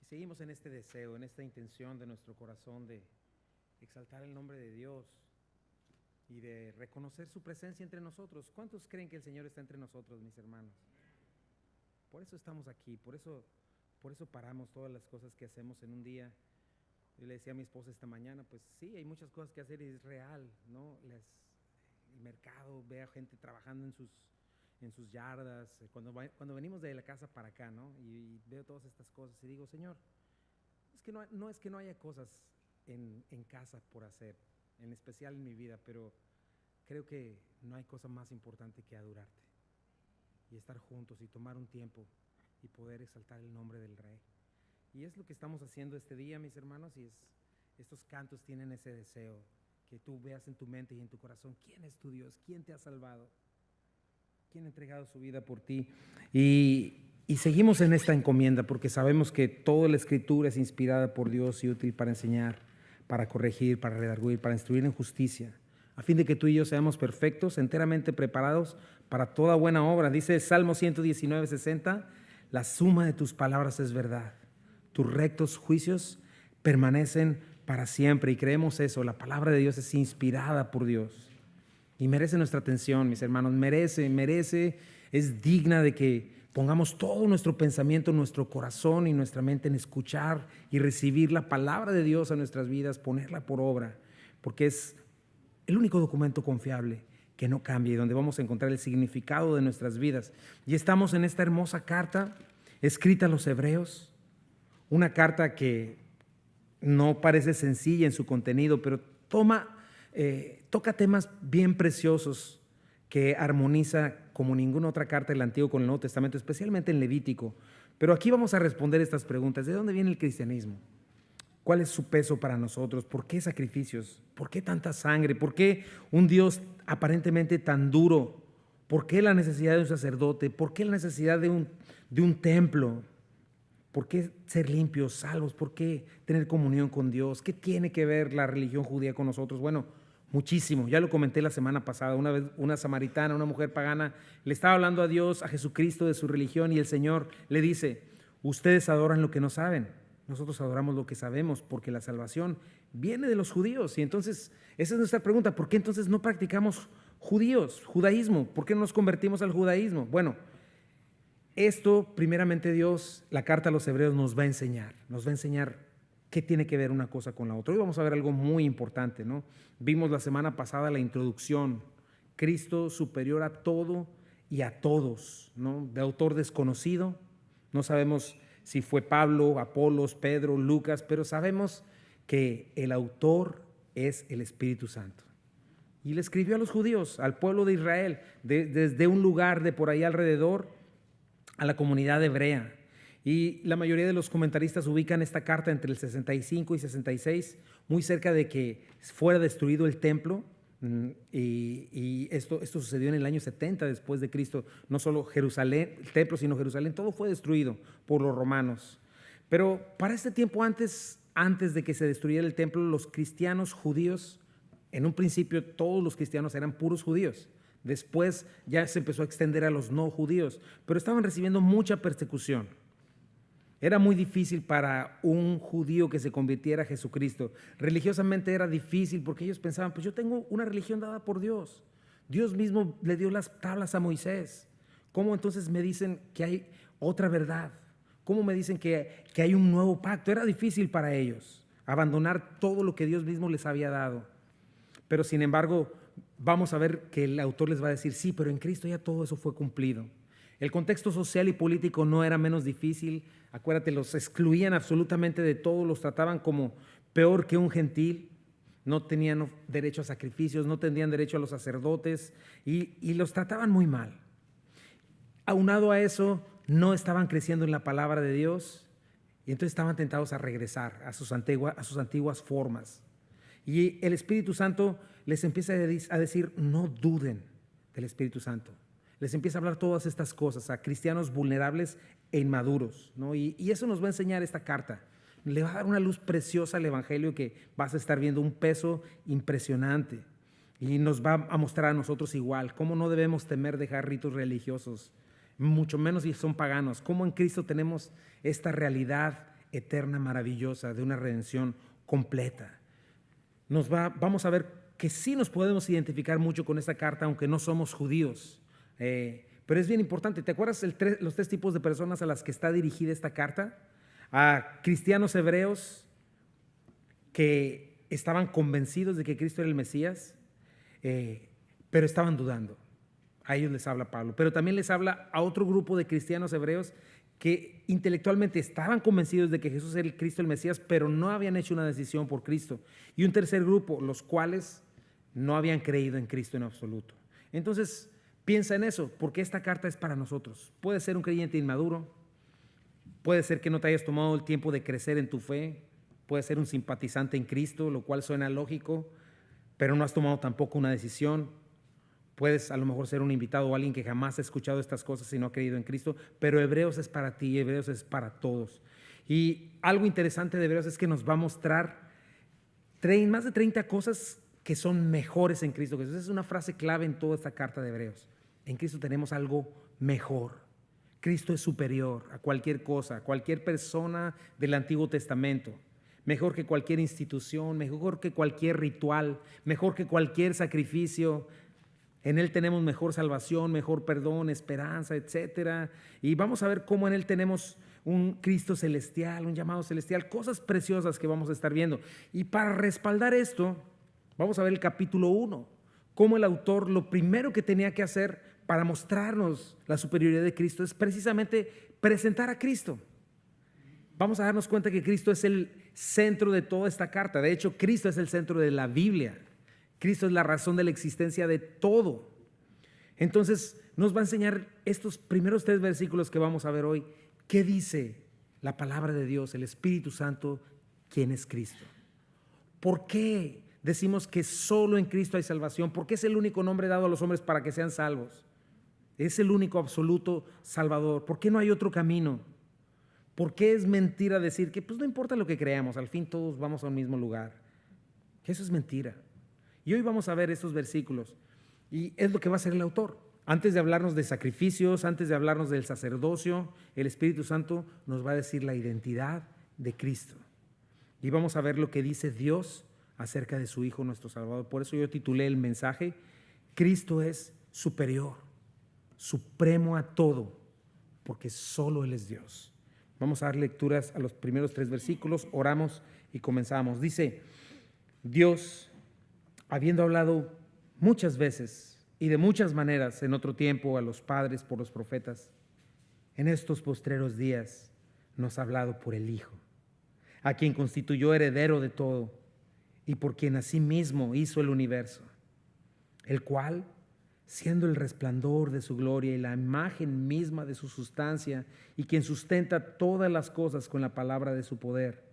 Seguimos en este deseo, en esta intención de nuestro corazón de exaltar el nombre de Dios y de reconocer su presencia entre nosotros. ¿Cuántos creen que el Señor está entre nosotros, mis hermanos? Por eso estamos aquí, por eso paramos todas las cosas que hacemos en un día. Yo le decía a mi esposa esta mañana, pues sí, hay muchas cosas que hacer y es real, ¿no? El mercado, ve a gente trabajando en sus yardas, cuando venimos de la casa para acá, ¿no? Y veo todas estas cosas y digo, Señor, es que no es que no haya cosas en casa por hacer, en especial en mi vida, pero creo que no hay cosa más importante que adorarte y estar juntos y tomar un tiempo y poder exaltar el nombre del Rey. Y es lo que estamos haciendo este día, mis hermanos, y estos cantos tienen ese deseo, que tú veas en tu mente y en tu corazón quién es tu Dios, quién te ha salvado, quién ha entregado su vida por ti. Y seguimos en esta encomienda porque sabemos que toda la Escritura es inspirada por Dios y útil para enseñar, para corregir, para redarguir, para instruir en justicia, a fin de que tú y yo seamos perfectos, enteramente preparados para toda buena obra. Dice Salmo 119:60, la suma de tus palabras es verdad, tus rectos juicios permanecen para siempre. Y creemos eso, la palabra de Dios es inspirada por Dios y merece nuestra atención, mis hermanos, merece, es digna de que pongamos todo nuestro pensamiento, nuestro corazón y nuestra mente en escuchar y recibir la palabra de Dios a nuestras vidas, ponerla por obra, porque es el único documento confiable que no cambia y donde vamos a encontrar el significado de nuestras vidas. Y estamos en esta hermosa carta escrita a los hebreos, una carta que no parece sencilla en su contenido, pero toca temas bien preciosos que armoniza como ninguna otra carta del Antiguo con el Nuevo Testamento, especialmente en Levítico. Pero aquí vamos a responder estas preguntas. ¿De dónde viene el cristianismo? ¿Cuál es su peso para nosotros? ¿Por qué sacrificios? ¿Por qué tanta sangre? ¿Por qué un Dios aparentemente tan duro? ¿Por qué la necesidad de un sacerdote? ¿Por qué la necesidad de un templo? ¿Por qué ser limpios, salvos? ¿Por qué tener comunión con Dios? ¿Qué tiene que ver la religión judía con nosotros? Bueno, muchísimo. Ya lo comenté la semana pasada. Una vez una samaritana, una mujer pagana, le estaba hablando a Dios, a Jesucristo, de su religión, y el Señor le dice: ustedes adoran lo que no saben, nosotros adoramos lo que sabemos, porque la salvación viene de los judíos. Y entonces, esa es nuestra pregunta: ¿por qué entonces no practicamos judaísmo? ¿Por qué no nos convertimos al judaísmo? Bueno, esto, primeramente Dios, la carta a los hebreos nos va a enseñar qué tiene que ver una cosa con la otra. Hoy vamos a ver algo muy importante, ¿no? Vimos la semana pasada la introducción, Cristo superior a todo y a todos, ¿no? De autor desconocido, no sabemos si fue Pablo, Apolos, Pedro, Lucas, pero sabemos que el autor es el Espíritu Santo. Y le escribió a los judíos, al pueblo de Israel, desde un lugar de por ahí alrededor, a la comunidad hebrea. Y la mayoría de los comentaristas ubican esta carta entre el 65 y 66, muy cerca de que fuera destruido el templo. Y esto sucedió en el año 70 después de Cristo. No solo Jerusalén, el templo, sino Jerusalén, todo fue destruido por los romanos. Pero para este tiempo, antes de que se destruyera el templo, los cristianos judíos, en un principio todos los cristianos eran puros judíos. Después ya se empezó a extender a los no judíos, pero estaban recibiendo mucha persecución. Era muy difícil para un judío que se convirtiera a Jesucristo. Religiosamente era difícil porque ellos pensaban, pues yo tengo una religión dada por Dios. Dios mismo le dio las tablas a Moisés. ¿Cómo entonces me dicen que hay otra verdad? ¿Cómo me dicen que hay un nuevo pacto? Era difícil para ellos abandonar todo lo que Dios mismo les había dado. Pero sin embargo, vamos a ver que el autor les va a decir, sí, pero en Cristo ya todo eso fue cumplido. El contexto social y político no era menos difícil. Acuérdate, los excluían absolutamente de todo, los trataban como peor que un gentil. No tenían derecho a sacrificios, no tenían derecho a los sacerdotes y los trataban muy mal. Aunado a eso, no estaban creciendo en la palabra de Dios y entonces estaban tentados a regresar a sus antiguas formas. Y el Espíritu Santo les empieza a decir, no duden del Espíritu Santo. Les empieza a hablar todas estas cosas a cristianos vulnerables e inmaduros, ¿no? Y eso nos va a enseñar esta carta. Le va a dar una luz preciosa al Evangelio que vas a estar viendo un peso impresionante. Y nos va a mostrar a nosotros igual cómo no debemos temer dejar ritos religiosos, mucho menos si son paganos. Cómo en Cristo tenemos esta realidad eterna, maravillosa, de una redención completa. Vamos a ver que sí nos podemos identificar mucho con esta carta, aunque no somos judíos. Pero es bien importante. ¿Te acuerdas los tres tipos de personas a las que está dirigida esta carta? A cristianos hebreos que estaban convencidos de que Cristo era el Mesías, pero estaban dudando. A ellos les habla Pablo. Pero también les habla a otro grupo de cristianos hebreos que intelectualmente estaban convencidos de que Jesús era el Cristo, el Mesías, pero no habían hecho una decisión por Cristo. Y un tercer grupo, los cuales no habían creído en Cristo en absoluto. Entonces, piensa en eso, porque esta carta es para nosotros. Puede ser un creyente inmaduro, puede ser que no te hayas tomado el tiempo de crecer en tu fe, puede ser un simpatizante en Cristo, lo cual suena lógico, pero no has tomado tampoco una decisión. Puedes a lo mejor ser un invitado o alguien que jamás ha escuchado estas cosas y no ha creído en Cristo, pero Hebreos es para ti, Hebreos es para todos. Y algo interesante de Hebreos es que nos va a mostrar más de 30 cosas que son mejores en Cristo. Esa es una frase clave en toda esta carta de Hebreos. En Cristo tenemos algo mejor. Cristo es superior a cualquier cosa, a cualquier persona del Antiguo Testamento. Mejor que cualquier institución, mejor que cualquier ritual, mejor que cualquier sacrificio. En Él tenemos mejor salvación, mejor perdón, esperanza, etcétera. Y vamos a ver cómo en Él tenemos un Cristo celestial, un llamado celestial, cosas preciosas que vamos a estar viendo. Y para respaldar esto, vamos a ver el capítulo 1, cómo el autor lo primero que tenía que hacer para mostrarnos la superioridad de Cristo es precisamente presentar a Cristo. Vamos a darnos cuenta que Cristo es el centro de toda esta carta. De hecho, Cristo es el centro de la Biblia. Cristo es la razón de la existencia de todo. Entonces nos va a enseñar estos primeros 3 versículos que vamos a ver hoy. ¿Qué dice la palabra de Dios, el Espíritu Santo, quién es Cristo? ¿Por qué decimos que solo en Cristo hay salvación? ¿Por qué es el único nombre dado a los hombres para que sean salvos? Es el único absoluto Salvador. ¿Por qué no hay otro camino? ¿Por qué es mentira decir que pues no importa lo que creamos, al fin todos vamos a un mismo lugar? Eso es mentira. Y hoy vamos a ver estos versículos y es lo que va a hacer el autor. Antes de hablarnos de sacrificios, antes de hablarnos del sacerdocio, el Espíritu Santo nos va a decir la identidad de Cristo. Y vamos a ver lo que dice Dios acerca de su Hijo, nuestro Salvador. Por eso yo titulé el mensaje, Cristo es superior, supremo a todo, porque solo Él es Dios. Vamos a dar lecturas a los primeros 3 versículos, oramos y comenzamos. Dice, Dios, habiendo hablado muchas veces y de muchas maneras en otro tiempo a los padres por los profetas, en estos postreros días nos ha hablado por el Hijo, a quien constituyó heredero de todo y por quien asimismo hizo el universo, el cual, siendo el resplandor de su gloria y la imagen misma de su sustancia, y quien sustenta todas las cosas con la palabra de su poder,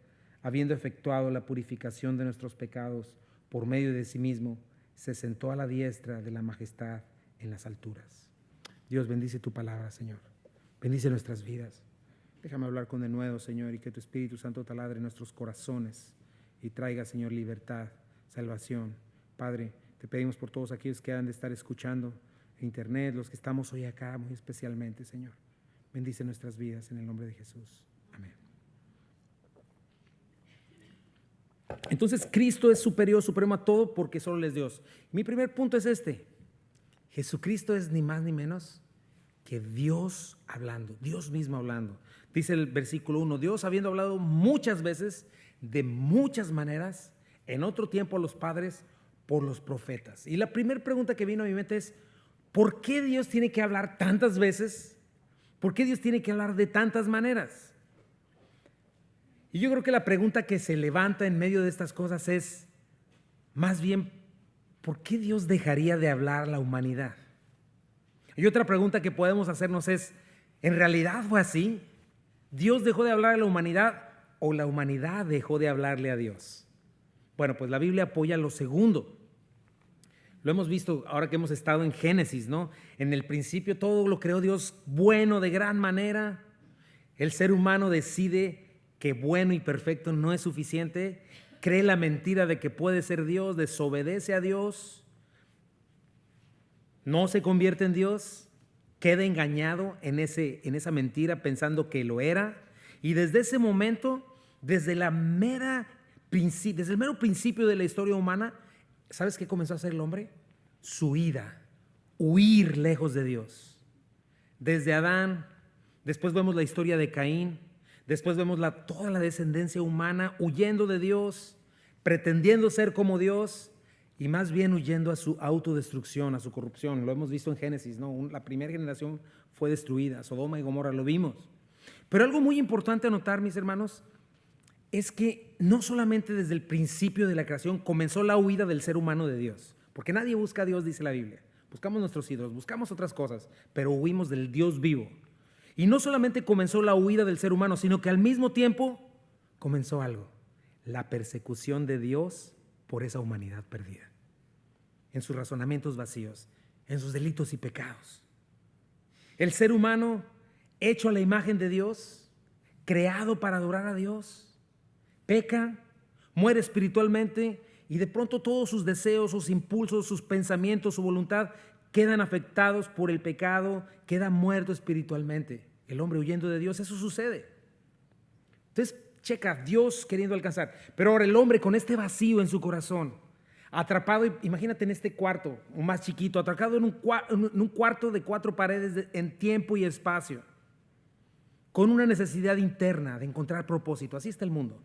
habiendo efectuado la purificación de nuestros pecados por medio de sí mismo, se sentó a la diestra de la majestad en las alturas. Dios, bendice tu palabra, Señor. Bendice nuestras vidas. Déjame hablar con denuedo, Señor, y que tu Espíritu Santo taladre nuestros corazones y traiga, Señor, libertad, salvación. Padre, te pedimos por todos aquellos que han de estar escuchando en internet, los que estamos hoy acá muy especialmente, Señor. Bendice nuestras vidas en el nombre de Jesús. Amén. Entonces Cristo es superior, supremo a todo porque solo Él es Dios. Mi primer punto es este: Jesucristo es ni más ni menos que Dios hablando, Dios mismo hablando. Dice el versículo 1, Dios habiendo hablado muchas veces, de muchas maneras, en otro tiempo a los padres por los profetas. Y la primera pregunta que vino a mi mente es, ¿por qué Dios tiene que hablar tantas veces? ¿Por qué Dios tiene que hablar de tantas maneras? Y yo creo que la pregunta que se levanta en medio de estas cosas es, más bien, ¿por qué Dios dejaría de hablar a la humanidad? Y otra pregunta que podemos hacernos es, ¿en realidad fue así? ¿Dios dejó de hablar a la humanidad o la humanidad dejó de hablarle a Dios? Bueno, pues la Biblia apoya lo segundo. Lo hemos visto ahora que hemos estado en Génesis, ¿no? En el principio todo lo creó Dios bueno, de gran manera. El ser humano decide que bueno y perfecto no es suficiente, cree la mentira de que puede ser Dios, desobedece a Dios, no se convierte en Dios, queda engañado en esa mentira pensando que lo era, y desde ese momento desde el mero principio de la historia humana, ¿sabes qué comenzó a hacer el hombre? Su huir lejos de Dios. Desde Adán, después vemos la historia de Caín, después vemos toda la descendencia humana huyendo de Dios, pretendiendo ser como Dios y más bien huyendo a su autodestrucción, a su corrupción. Lo hemos visto en Génesis, ¿no? La primera generación fue destruida, Sodoma y Gomorra, lo vimos. Pero algo muy importante a notar, mis hermanos, es que no solamente desde el principio de la creación comenzó la huida del ser humano de Dios, porque nadie busca a Dios, dice la Biblia. Buscamos nuestros ídolos, buscamos otras cosas, pero huimos del Dios vivo. Y no solamente comenzó la huida del ser humano, sino que al mismo tiempo comenzó algo: la persecución de Dios por esa humanidad perdida, en sus razonamientos vacíos, en sus delitos y pecados. El ser humano, hecho a la imagen de Dios, creado para adorar a Dios, peca, muere espiritualmente y de pronto todos sus deseos, sus impulsos, sus pensamientos, su voluntad quedan afectados por el pecado, queda muerto espiritualmente. El hombre huyendo de Dios, eso sucede. Entonces, checa, Dios queriendo alcanzar, pero ahora el hombre con este vacío en su corazón, atrapado, imagínate en este cuarto, o más chiquito, atrapado en un cuarto de 4 paredes en tiempo y espacio, con una necesidad interna de encontrar propósito. Así está el mundo,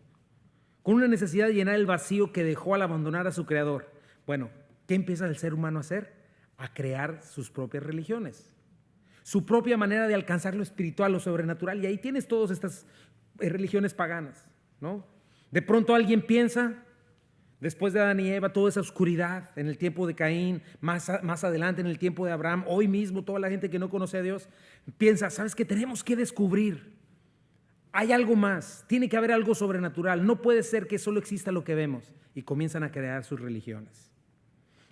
con una necesidad de llenar el vacío que dejó al abandonar a su creador. Bueno, ¿qué empieza el ser humano a hacer? A crear sus propias religiones, su propia manera de alcanzar lo espiritual, lo sobrenatural, y ahí tienes todas estas religiones paganas, ¿no? De pronto alguien piensa, después de Adán y Eva, toda esa oscuridad en el tiempo de Caín, más adelante en el tiempo de Abraham, hoy mismo toda la gente que no conoce a Dios piensa, ¿sabes qué? Tenemos que descubrir, hay algo más, tiene que haber algo sobrenatural, no puede ser que solo exista lo que vemos, y comienzan a crear sus religiones.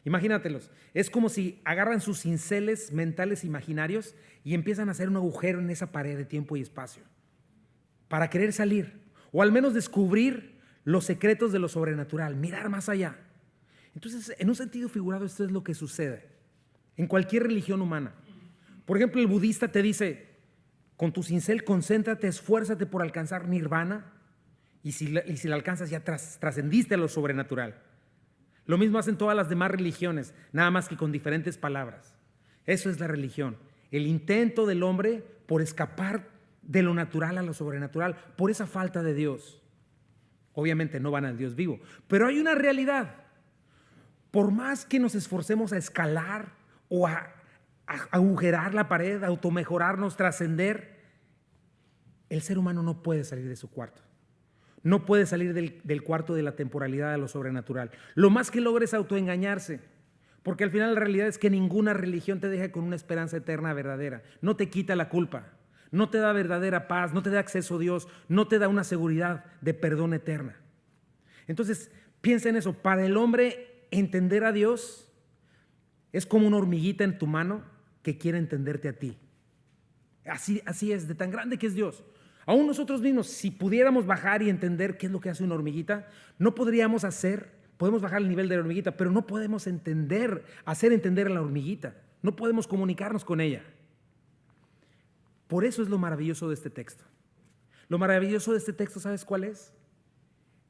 Imagínatelos, es como si agarran sus cinceles mentales imaginarios y empiezan a hacer un agujero en esa pared de tiempo y espacio para querer salir, o al menos descubrir los secretos de lo sobrenatural, mirar más allá. Entonces, en un sentido figurado, esto es lo que sucede en cualquier religión humana. Por ejemplo, el budista te dice, con tu cincel concéntrate, esfuérzate por alcanzar nirvana, y si la alcanzas ya trascendiste a lo sobrenatural. Lo mismo hacen todas las demás religiones, nada más que con diferentes palabras. Eso es la religión, el intento del hombre por escapar de lo natural a lo sobrenatural, por esa falta de Dios. Obviamente no van al Dios vivo, pero hay una realidad. Por más que nos esforcemos a escalar o a agujerar la pared, a automejorarnos, trascender, el ser humano no puede salir de su cuarto. No puede salir del cuarto de la temporalidad a lo sobrenatural. Lo más que logra es autoengañarse, porque al final la realidad es que ninguna religión te deja con una esperanza eterna verdadera. No te quita la culpa, no te da verdadera paz, no te da acceso a Dios, no te da una seguridad de perdón eterna. Entonces, piensa en eso. Para el hombre, entender a Dios es como una hormiguita en tu mano que quiere entenderte a ti. Así es, de tan grande que es Dios. Aún nosotros mismos, si pudiéramos bajar y entender qué es lo que hace una hormiguita, no podríamos podemos bajar el nivel de la hormiguita, pero no podemos hacer entender a la hormiguita. No podemos comunicarnos con ella. Por eso es lo maravilloso de este texto. Lo maravilloso de este texto, ¿sabes cuál es?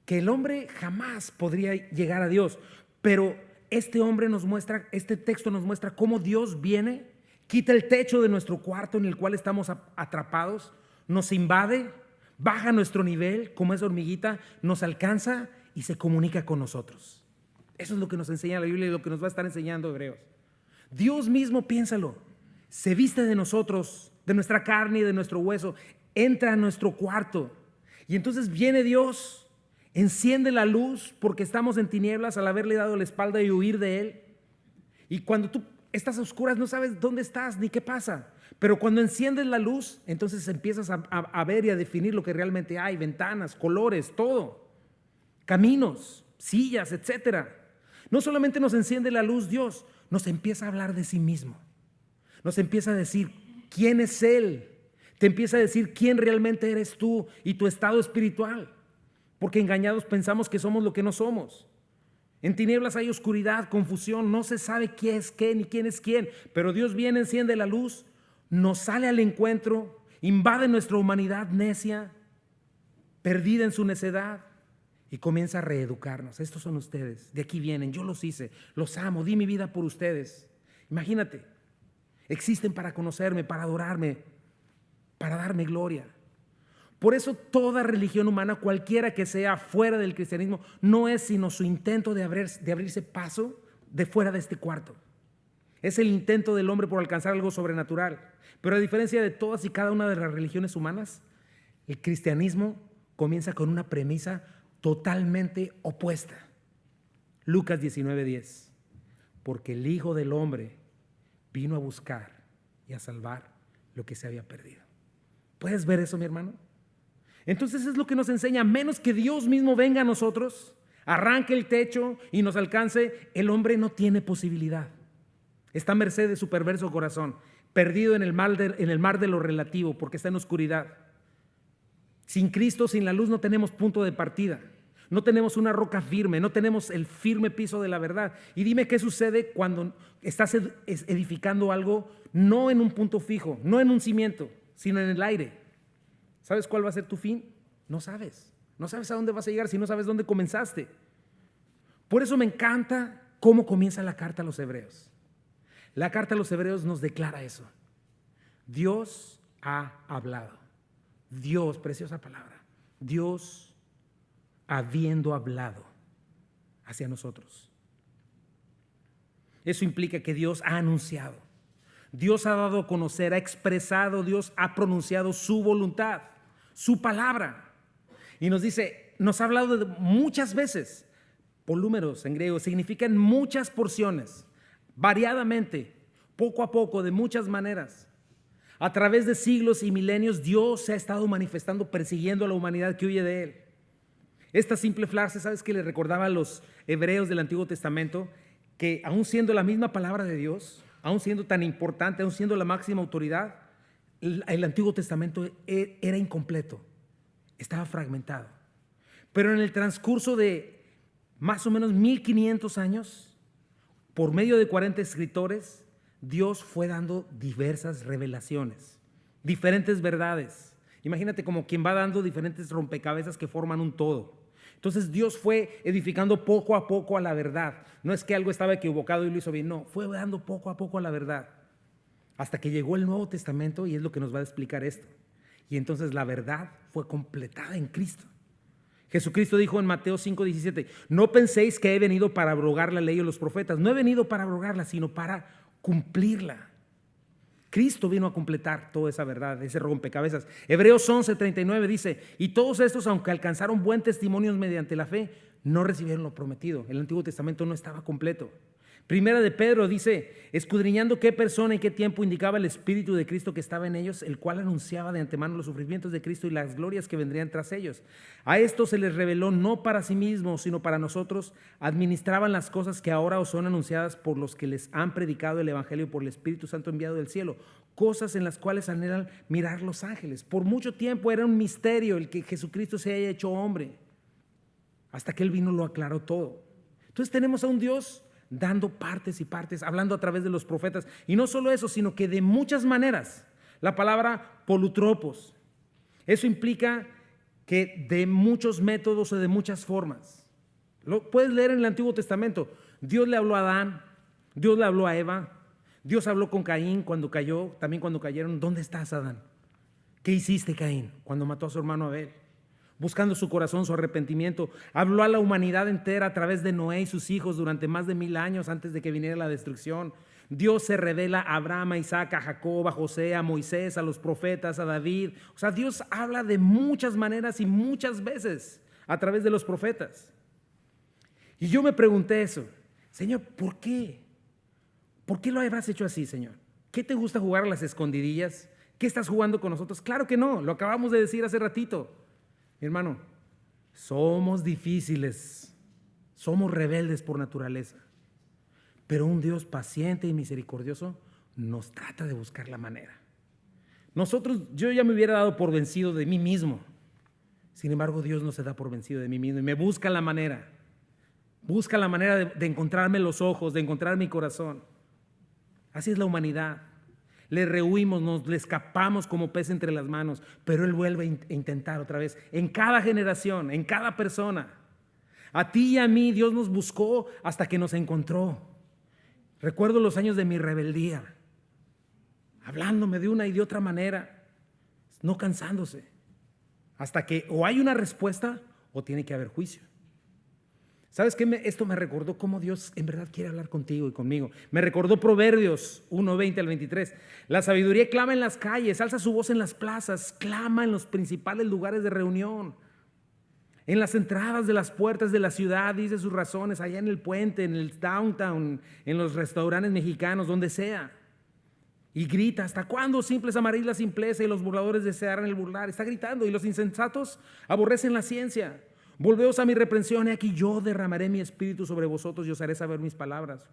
Que el hombre jamás podría llegar a Dios, pero este texto nos muestra cómo Dios viene, quita el techo de nuestro cuarto en el cual estamos atrapados, nos invade, baja nuestro nivel como esa hormiguita, nos alcanza y se comunica con nosotros. Eso es lo que nos enseña la Biblia y lo que nos va a estar enseñando Hebreos. Dios mismo, piénsalo, se viste de nosotros, de nuestra carne y de nuestro hueso, entra a nuestro cuarto y entonces viene Dios, enciende la luz porque estamos en tinieblas al haberle dado la espalda y huir de Él. Y cuando tú estás a oscuras no sabes dónde estás ni qué pasa. Pero cuando enciendes la luz, entonces empiezas a ver y a definir lo que realmente hay, ventanas, colores, todo, caminos, sillas, etcétera. No solamente nos enciende la luz Dios, nos empieza a hablar de sí mismo. Nos empieza a decir quién es Él. Te empieza a decir quién realmente eres tú y tu estado espiritual. Porque engañados pensamos que somos lo que no somos. En tinieblas hay oscuridad, confusión, no se sabe qué es qué ni quién es quién. Pero Dios viene, enciende la luz, nos sale al encuentro, invade nuestra humanidad necia, perdida en su necedad, y comienza a reeducarnos. Estos son ustedes, de aquí vienen, yo los hice, los amo, di mi vida por ustedes. Imagínate, existen para conocerme, para adorarme, para darme gloria. Por eso toda religión humana, cualquiera que sea fuera del cristianismo, no es sino su intento de abrirse paso de fuera de este cuarto. Es el intento del hombre por alcanzar algo sobrenatural. Pero a diferencia de todas y cada una de las religiones humanas, el cristianismo comienza con una premisa totalmente opuesta. Lucas 19:10. Porque el Hijo del Hombre vino a buscar y a salvar lo que se había perdido. ¿Puedes ver eso, mi hermano? Entonces es lo que nos enseña, a menos que Dios mismo venga a nosotros, arranque el techo y nos alcance, el hombre no tiene posibilidad. Está a merced de su perverso corazón, perdido en el mar de lo relativo, porque está en oscuridad. Sin Cristo, sin la luz, no tenemos punto de partida. No tenemos una roca firme, no tenemos el firme piso de la verdad. Y dime qué sucede cuando estás edificando algo no en un punto fijo, no en un cimiento, sino en el aire. ¿Sabes cuál va a ser tu fin? No sabes. No sabes a dónde vas a llegar si no sabes dónde comenzaste. Por eso me encanta cómo comienza la carta a los Hebreos. La carta a los Hebreos nos declara eso. Dios ha hablado. Dios, preciosa palabra. Dios habiendo hablado hacia nosotros. Eso implica que Dios ha anunciado, Dios ha dado a conocer, ha expresado, Dios ha pronunciado su voluntad, su palabra. Y nos dice, nos ha hablado de muchas veces, polúmeros en griego, significan muchas porciones, variadamente, poco a poco, de muchas maneras. A través de siglos y milenios, Dios se ha estado manifestando, persiguiendo a la humanidad que huye de Él. Esta simple frase, ¿sabes qué le recordaba a los hebreos del Antiguo Testamento? Que aún siendo la misma palabra de Dios, aún siendo tan importante, aún siendo la máxima autoridad, el Antiguo Testamento era incompleto, estaba fragmentado. Pero en el transcurso de más o menos 1500 años, por medio de 40 escritores, Dios fue dando diversas revelaciones, diferentes verdades. Imagínate como quien va dando diferentes rompecabezas que forman un todo. Entonces Dios fue edificando poco a poco a la verdad. No es que algo estaba equivocado y lo hizo bien, no, fue dando poco a poco a la verdad. Hasta que llegó el Nuevo Testamento y es lo que nos va a explicar esto. Y entonces la verdad fue completada en Cristo. Jesucristo dijo en Mateo 5:17, no penséis que he venido para abrogar la ley o los profetas. No he venido para abrogarla, sino para cumplirla. Cristo vino a completar toda esa verdad, ese rompecabezas. Hebreos 11:39 dice, y todos estos, aunque alcanzaron buen testimonio mediante la fe, no recibieron lo prometido. El Antiguo Testamento no estaba completo. Primera de Pedro dice, escudriñando qué persona y qué tiempo indicaba el Espíritu de Cristo que estaba en ellos, el cual anunciaba de antemano los sufrimientos de Cristo y las glorias que vendrían tras ellos. A esto se les reveló no para sí mismos, sino para nosotros, administraban las cosas que ahora os son anunciadas por los que les han predicado el Evangelio por el Espíritu Santo enviado del cielo, cosas en las cuales anhelan mirar los ángeles. Por mucho tiempo era un misterio el que Jesucristo se haya hecho hombre, hasta que Él vino lo aclaró todo. Entonces tenemos a un Dios dando partes y partes, hablando a través de los profetas. Y no solo eso, sino que de muchas maneras. La palabra polutropos. Eso implica que de muchos métodos o de muchas formas. Lo puedes leer en el Antiguo Testamento. Dios le habló a Adán, Dios le habló a Eva, Dios habló con Caín cuando cayó, también cuando cayeron. ¿Dónde estás, Adán? ¿Qué hiciste, Caín, cuando mató a su hermano Abel? Buscando su corazón, su arrepentimiento. Habló a la humanidad entera a través de Noé y sus hijos durante más de 1000 años antes de que viniera la destrucción. Dios se revela a Abraham, a Isaac, a Jacob, a José, a Moisés, a los profetas, a David. O sea, Dios habla de muchas maneras y muchas veces a través de los profetas. Y yo me pregunté eso, Señor, ¿por qué? ¿Por qué lo habrás hecho así, Señor? ¿Qué te gusta jugar a las escondidillas? ¿Qué estás jugando con nosotros? Claro que no, lo acabamos de decir hace ratito. Mi hermano, somos difíciles, somos rebeldes por naturaleza, pero un Dios paciente y misericordioso nos trata de buscar la manera. Yo ya me hubiera dado por vencido de mí mismo. Sin embargo, Dios no se da por vencido de mí mismo y me busca la manera. Busca la manera de encontrarme los ojos, de encontrar mi corazón. Así es la humanidad. Le rehuimos, le escapamos como pez entre las manos, pero Él vuelve a intentar otra vez. En cada generación, en cada persona. A ti y a mí Dios nos buscó hasta que nos encontró. Recuerdo los años de mi rebeldía, hablándome de una y de otra manera, no cansándose, hasta que o hay una respuesta o tiene que haber juicio. ¿Sabes qué? Esto me recordó cómo Dios en verdad quiere hablar contigo y conmigo. Me recordó Proverbios 1:20 al 23. La sabiduría clama en las calles, alza su voz en las plazas, clama en los principales lugares de reunión. En las entradas de las puertas de la ciudad dice sus razones, allá en el puente, en el downtown, en los restaurantes mexicanos, donde sea. Y grita, ¿hasta cuándo simples amaréis la simpleza y los burladores desearán el burlar? Está gritando, y los insensatos aborrecen la ciencia. Volveos a mi reprensión, y aquí yo derramaré mi espíritu sobre vosotros y os haré saber mis palabras.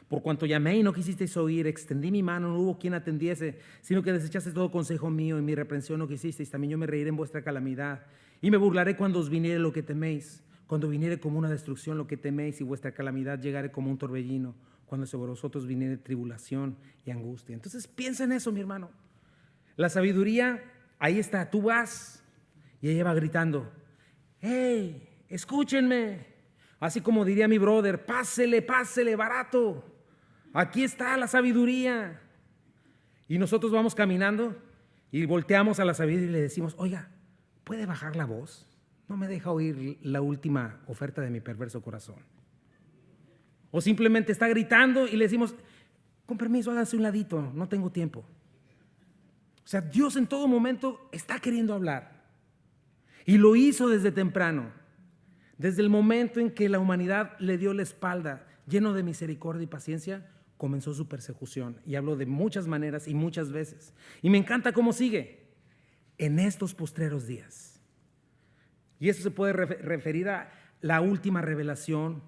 Por cuanto llamé y no quisisteis oír, extendí mi mano, no hubo quien atendiese, sino que desechasteis todo consejo mío, y mi reprensión no quisisteis. También yo me reiré en vuestra calamidad, y me burlaré cuando os viniere lo que teméis, cuando viniere como una destrucción lo que teméis, y vuestra calamidad llegare como un torbellino, cuando sobre vosotros viniere tribulación y angustia. Entonces piensa en eso, mi hermano. La sabiduría, ahí está, tú vas, y ella va gritando, ¡hey, escúchenme! Así como diría mi brother, pásele, pásele, barato. Aquí está la sabiduría. Y nosotros vamos caminando y volteamos a la sabiduría y le decimos, oiga, ¿puede bajar la voz? No me deja oír la última oferta de mi perverso corazón. O simplemente está gritando y le decimos, con permiso, hágase un ladito, no tengo tiempo. O sea, Dios en todo momento está queriendo hablar. Y lo hizo desde temprano. Desde el momento en que la humanidad le dio la espalda, lleno de misericordia y paciencia, comenzó su persecución. Y hablo de muchas maneras y muchas veces. Y me encanta cómo sigue. En estos postreros días. Y eso se puede referir a la última revelación,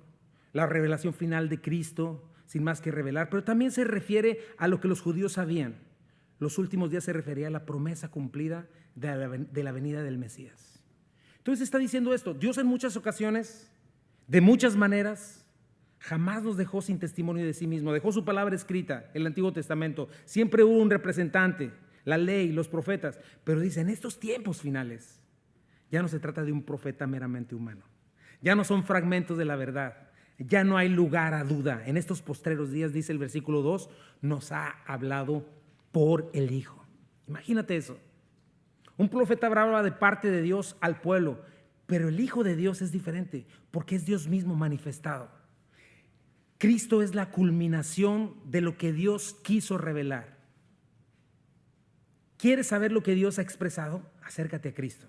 la revelación final de Cristo, sin más que revelar. Pero también se refiere a lo que los judíos sabían. Los últimos días se refería a la promesa cumplida de la venida del Mesías. Entonces está diciendo esto, Dios en muchas ocasiones, de muchas maneras, jamás nos dejó sin testimonio de sí mismo, dejó su palabra escrita, el Antiguo Testamento, siempre hubo un representante, la ley, los profetas, pero dice, en estos tiempos finales, ya no se trata de un profeta meramente humano, ya no son fragmentos de la verdad, ya no hay lugar a duda, en estos postreros días, dice el versículo 2, nos ha hablado por el Hijo. Imagínate eso. Un profeta hablaba de parte de Dios al pueblo, pero el Hijo de Dios es diferente, porque es Dios mismo manifestado. Cristo es la culminación de lo que Dios quiso revelar. ¿Quieres saber lo que Dios ha expresado? Acércate a Cristo.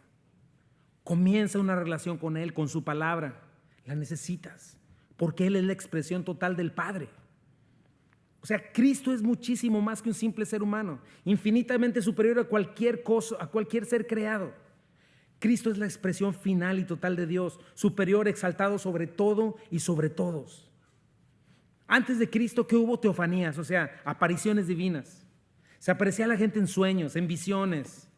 Comienza una relación con Él, con su palabra. La necesitas, porque Él es la expresión total del Padre. O sea, Cristo es muchísimo más que un simple ser humano, infinitamente superior a cualquier cosa, a cualquier ser creado. Cristo es la expresión final y total de Dios, superior, exaltado sobre todo y sobre todos. Antes de Cristo, ¿qué hubo? Teofanías, o sea, apariciones divinas. Se aparecía a la gente en sueños, en visiones,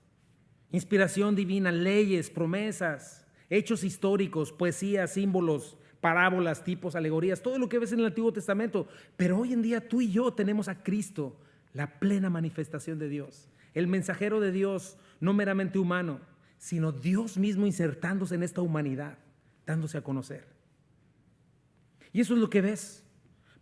inspiración divina, leyes, promesas, hechos históricos, poesías, símbolos, parábolas, tipos, alegorías, todo lo que ves en el Antiguo Testamento. Pero hoy en día tú y yo tenemos a Cristo, la plena manifestación de Dios, el mensajero de Dios, no meramente humano, sino Dios mismo insertándose en esta humanidad, dándose a conocer. Y eso es lo que ves.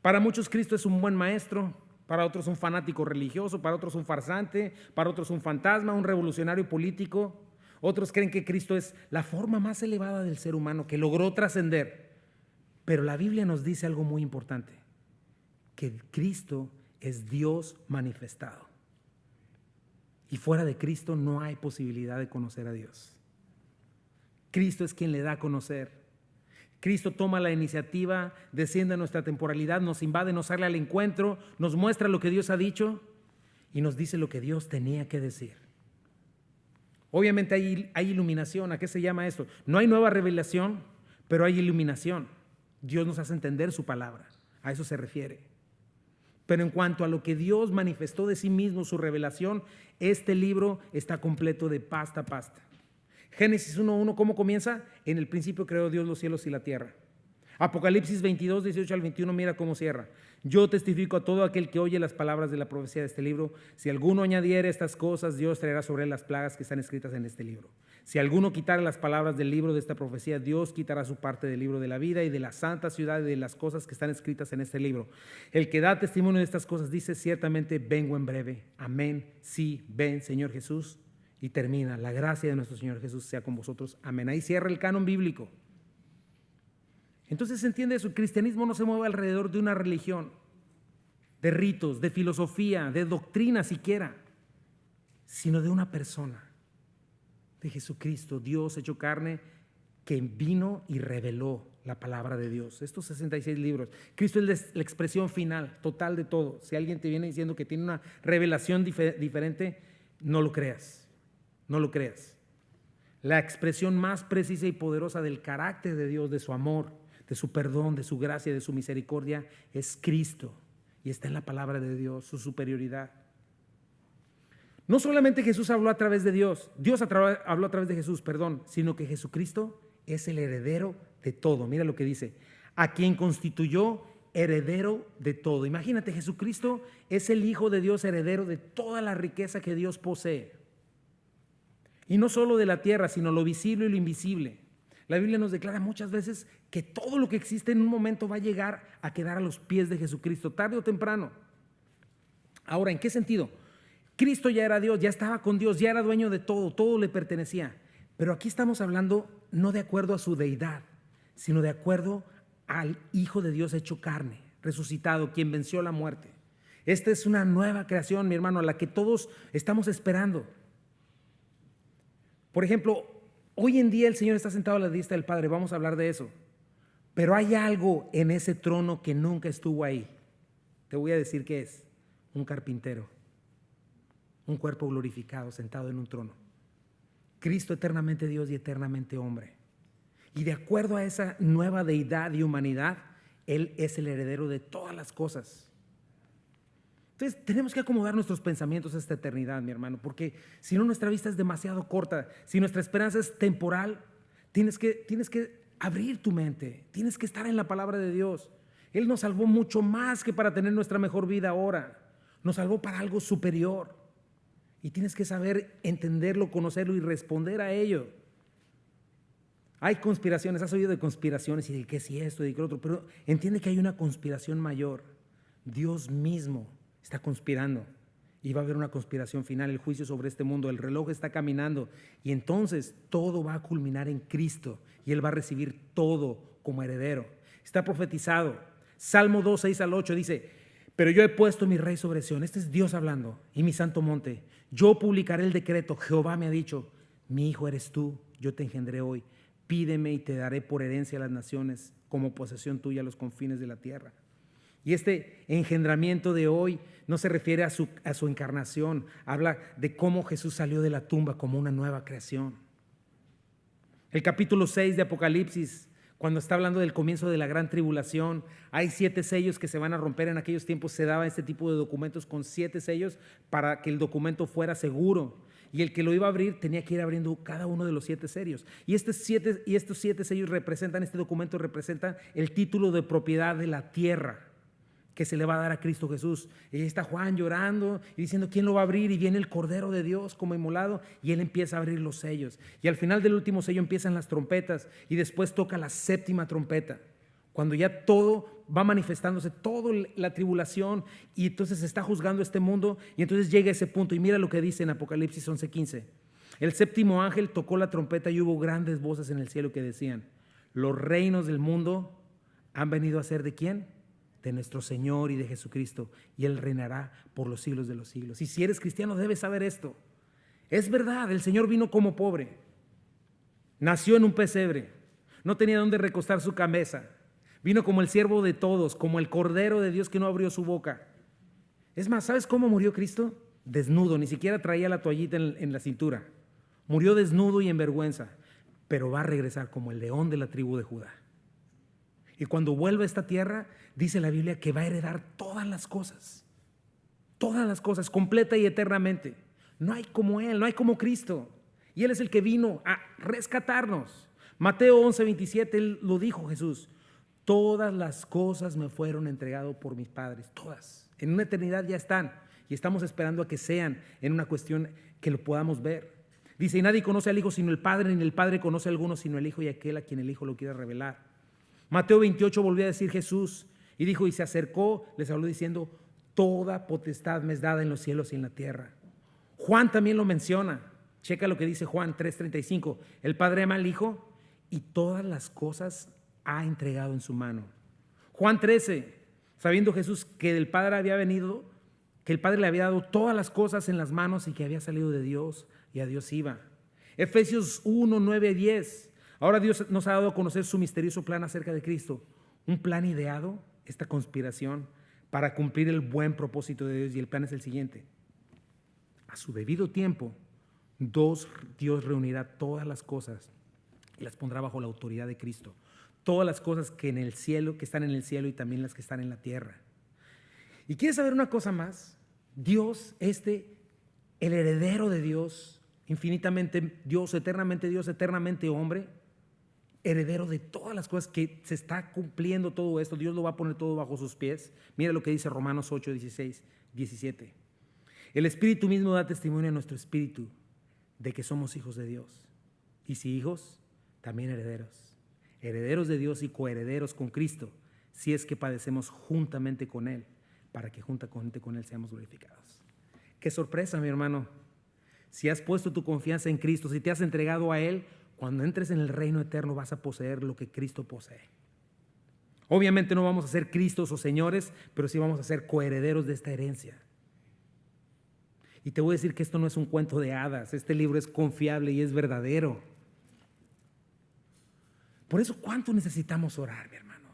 Para muchos Cristo es un buen maestro, para otros un fanático religioso, para otros un farsante, para otros un fantasma, un revolucionario político. Otros creen que Cristo es la forma más elevada del ser humano que logró trascender. Pero la Biblia nos dice algo muy importante, que Cristo es Dios manifestado. Y fuera de Cristo no hay posibilidad de conocer a Dios. Cristo es quien le da a conocer. Cristo toma la iniciativa, desciende a nuestra temporalidad, nos invade, nos sale al encuentro, nos muestra lo que Dios ha dicho y nos dice lo que Dios tenía que decir. Obviamente hay iluminación. ¿A qué se llama esto? No hay nueva revelación, pero hay iluminación. Dios nos hace entender su palabra, a eso se refiere. Pero en cuanto a lo que Dios manifestó de sí mismo, su revelación, este libro está completo de pasta a pasta. Génesis 1:1, ¿cómo comienza? En el principio creó Dios los cielos y la tierra. Apocalipsis 22, 18 al 21, mira cómo cierra. Yo testifico a todo aquel que oye las palabras de la profecía de este libro. Si alguno añadiere estas cosas, Dios traerá sobre él las plagas que están escritas en este libro. Si alguno quitare las palabras del libro de esta profecía, Dios quitará su parte del libro de la vida y de la santa ciudad y de las cosas que están escritas en este libro. El que da testimonio de estas cosas dice: ciertamente vengo en breve. Amén. Sí, ven, Señor Jesús. Y termina: la gracia de nuestro Señor Jesús sea con vosotros. Amén. Ahí cierra el canon bíblico. Entonces se entiende eso. El cristianismo no se mueve alrededor de una religión, de ritos, de filosofía, de doctrina siquiera, sino de una persona, de Jesucristo, Dios hecho carne, que vino y reveló la palabra de Dios. Estos 66 libros. Cristo es la expresión final, total de todo. Si alguien te viene diciendo que tiene una revelación diferente, no lo creas. No lo creas. La expresión más precisa y poderosa del carácter de Dios, de su amor, de su perdón, de su gracia, de su misericordia, es Cristo. Y está en la palabra de Dios, su superioridad. No solamente Jesús habló a través de Dios habló a través de Jesús, sino que Jesucristo es el heredero de todo. Mira lo que dice: a quien constituyó heredero de todo. Imagínate, Jesucristo es el Hijo de Dios, heredero de toda la riqueza que Dios posee. Y no solo de la tierra, sino lo visible y lo invisible. La Biblia nos declara muchas veces que todo lo que existe en un momento va a llegar a quedar a los pies de Jesucristo, tarde o temprano. Ahora, ¿en qué sentido? Cristo ya era Dios, ya estaba con Dios, ya era dueño de todo, todo le pertenecía. Pero aquí estamos hablando no de acuerdo a su deidad, sino de acuerdo al Hijo de Dios hecho carne, resucitado, quien venció la muerte. Esta es una nueva creación, mi hermano, a la que todos estamos esperando. Por ejemplo, hoy en día el Señor está sentado a la diestra del Padre, vamos a hablar de eso. Pero hay algo en ese trono que nunca estuvo ahí. Te voy a decir qué es: un carpintero, un cuerpo glorificado sentado en un trono. Cristo eternamente Dios y eternamente hombre. Y de acuerdo a esa nueva deidad y humanidad, Él es el heredero de todas las cosas. Entonces tenemos que acomodar nuestros pensamientos a esta eternidad, mi hermano, porque si no, nuestra vista es demasiado corta. Si nuestra esperanza es temporal, tienes que abrir tu mente, tienes que estar en la palabra de Dios. Él nos salvó mucho más que para tener nuestra mejor vida ahora. Nos salvó para algo superior. Y tienes que saber entenderlo, conocerlo y responder a ello. Hay conspiraciones, has oído de conspiraciones y de que si esto y de que otro, pero entiende que hay una conspiración mayor. Dios mismo está conspirando y va a haber una conspiración final, el juicio sobre este mundo. El reloj está caminando y entonces todo va a culminar en Cristo y Él va a recibir todo como heredero. Está profetizado. Salmo 2, 6 al 8 dice: pero yo he puesto mi rey sobre Sión. Este es Dios hablando. Y mi santo monte. Yo publicaré el decreto. Jehová me ha dicho: mi hijo eres tú, yo te engendré hoy. Pídeme y te daré por herencia a las naciones, como posesión tuya a los confines de la tierra. Y este engendramiento de hoy no se refiere a su encarnación. Habla de cómo Jesús salió de la tumba como una nueva creación. El capítulo 6 de Apocalipsis, cuando está hablando del comienzo de la gran tribulación, hay 7 sellos que se van a romper. En aquellos tiempos se daba este tipo de documentos con 7 sellos para que el documento fuera seguro. Y el que lo iba a abrir tenía que ir abriendo cada uno de los 7 sellos. Y estos 7 sellos representan, este documento representa el título de propiedad de la tierra que se le va a dar a Cristo Jesús. Y ahí está Juan llorando y diciendo: ¿quién lo va a abrir? Y viene el Cordero de Dios como inmolado y Él empieza a abrir los sellos. Y al final del último sello empiezan las trompetas y después toca la 7ª trompeta, cuando ya todo va manifestándose, toda la tribulación, y entonces se está juzgando este mundo. Y entonces llega ese punto y mira lo que dice en Apocalipsis 11:15. El 7º ángel tocó la trompeta y hubo grandes voces en el cielo que decían: los reinos del mundo han venido a ser ¿de quién? De nuestro Señor y de Jesucristo, y Él reinará por los siglos de los siglos. Y si eres cristiano debes saber esto. Es verdad, el Señor vino como pobre, nació en un pesebre, no tenía dónde recostar su cabeza, vino como el siervo de todos, como el Cordero de Dios que no abrió su boca. Es más, ¿sabes cómo murió Cristo? Desnudo, ni siquiera traía la toallita en la cintura. Murió desnudo y en vergüenza, pero va a regresar como el león de la tribu de Judá. Y cuando vuelva a esta tierra, dice la Biblia que va a heredar todas las cosas, completa y eternamente. No hay como Él, no hay como Cristo. Y Él es el que vino a rescatarnos. Mateo 11:27, Él lo dijo Jesús: Todas las cosas me fueron entregadas por mis padres, todas. En una eternidad ya están y estamos esperando a que sean en una cuestión que lo podamos ver. Dice, y nadie conoce al Hijo sino el Padre, ni el Padre conoce a alguno sino el Hijo y aquel a quien el Hijo lo quiera revelar. Mateo 28 volvió a decir Jesús y dijo, y se acercó, les habló diciendo, toda potestad me es dada en los cielos y en la tierra. Juan también lo menciona. Checa lo que dice Juan 3:35. El Padre ama al Hijo y todas las cosas ha entregado en su mano. Juan 13, sabiendo Jesús que del Padre había venido, que el Padre le había dado todas las cosas en las manos y que había salido de Dios y a Dios iba. Efesios 1, 9, 10. Ahora Dios nos ha dado a conocer su misterioso plan acerca de Cristo. Un plan ideado, esta conspiración, para cumplir el buen propósito de Dios. Y el plan es el siguiente. A su debido tiempo, Dios reunirá todas las cosas y las pondrá bajo la autoridad de Cristo. Todas las cosas que en el cielo, que están en el cielo y también las que están en la tierra. ¿Y quieres saber una cosa más? Dios, el heredero de Dios, infinitamente Dios, eternamente hombre, heredero de todas las cosas que se está cumpliendo todo esto, Dios lo va a poner todo bajo sus pies. Mira lo que dice Romanos 8, 16, 17. El Espíritu mismo da testimonio a nuestro espíritu de que somos hijos de Dios. Y si hijos, también herederos. Herederos de Dios y coherederos con Cristo, si es que padecemos juntamente con Él, para que juntamente con Él seamos glorificados. Qué sorpresa, mi hermano. Si has puesto tu confianza en Cristo, si te has entregado a Él, cuando entres en el reino eterno vas a poseer lo que Cristo posee. Obviamente no vamos a ser Cristos o señores, pero sí vamos a ser coherederos de esta herencia. Y te voy a decir que esto no es un cuento de hadas, este libro es confiable y es verdadero. Por eso, ¿cuánto necesitamos orar, mi hermano?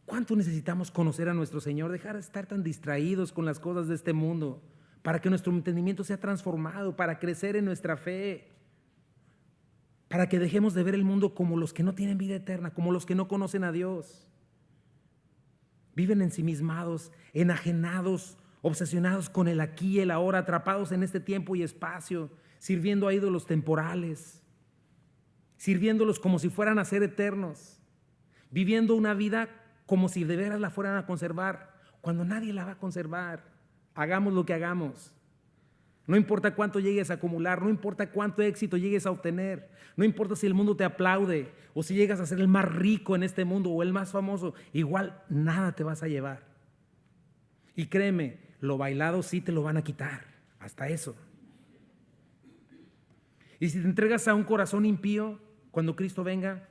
¿Cuánto necesitamos conocer a nuestro Señor? Dejar de estar tan distraídos con las cosas de este mundo, para que nuestro entendimiento sea transformado, para crecer en nuestra fe, para que dejemos de ver el mundo como los que no tienen vida eterna, como los que no conocen a Dios. Viven ensimismados, enajenados, obsesionados con el aquí y el ahora, atrapados en este tiempo y espacio, sirviendo a ídolos temporales, sirviéndolos como si fueran a ser eternos, viviendo una vida como si de veras la fueran a conservar, cuando nadie la va a conservar. Hagamos lo que hagamos. No importa cuánto llegues a acumular, no importa cuánto éxito llegues a obtener, no importa si el mundo te aplaude o si llegas a ser el más rico en este mundo o el más famoso, igual nada te vas a llevar. Y créeme, lo bailado sí te lo van a quitar, hasta eso. Y si te entregas a un corazón impío, cuando Cristo venga,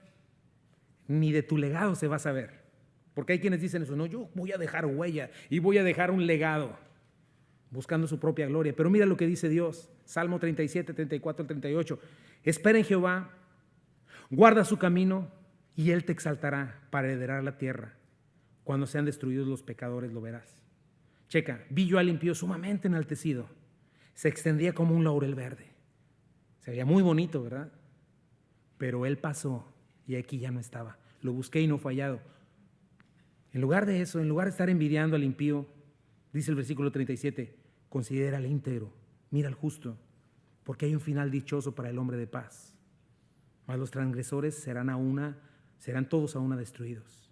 ni de tu legado se va a saber. Porque hay quienes dicen eso, no, yo voy a dejar huella y voy a dejar un legado, buscando su propia gloria. Pero mira lo que dice Dios, Salmo 37, 34, 38. Espera en Jehová, guarda su camino y Él te exaltará para heredar la tierra. Cuando sean destruidos los pecadores lo verás. Checa, vi yo al impío sumamente enaltecido, se extendía como un laurel verde. Se veía muy bonito, ¿verdad? Pero él pasó y aquí ya no estaba. Lo busqué y no fue hallado. En lugar de eso, en lugar de estar envidiando al impío, dice el versículo 37, considera al íntegro, mira al justo, porque hay un final dichoso para el hombre de paz. Mas los transgresores serán todos a una destruidos.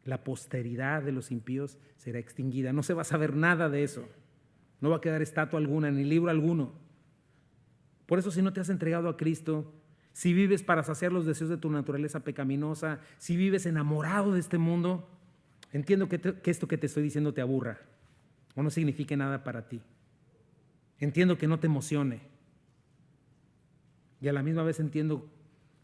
La posteridad de los impíos será extinguida. No se va a saber nada de eso. No va a quedar estatua alguna, ni libro alguno. Por eso, si no te has entregado a Cristo, si vives para saciar los deseos de tu naturaleza pecaminosa, si vives enamorado de este mundo, entiendo que esto que te estoy diciendo te aburra o no signifique nada para ti. Entiendo que no te emocione. Y a la misma vez entiendo,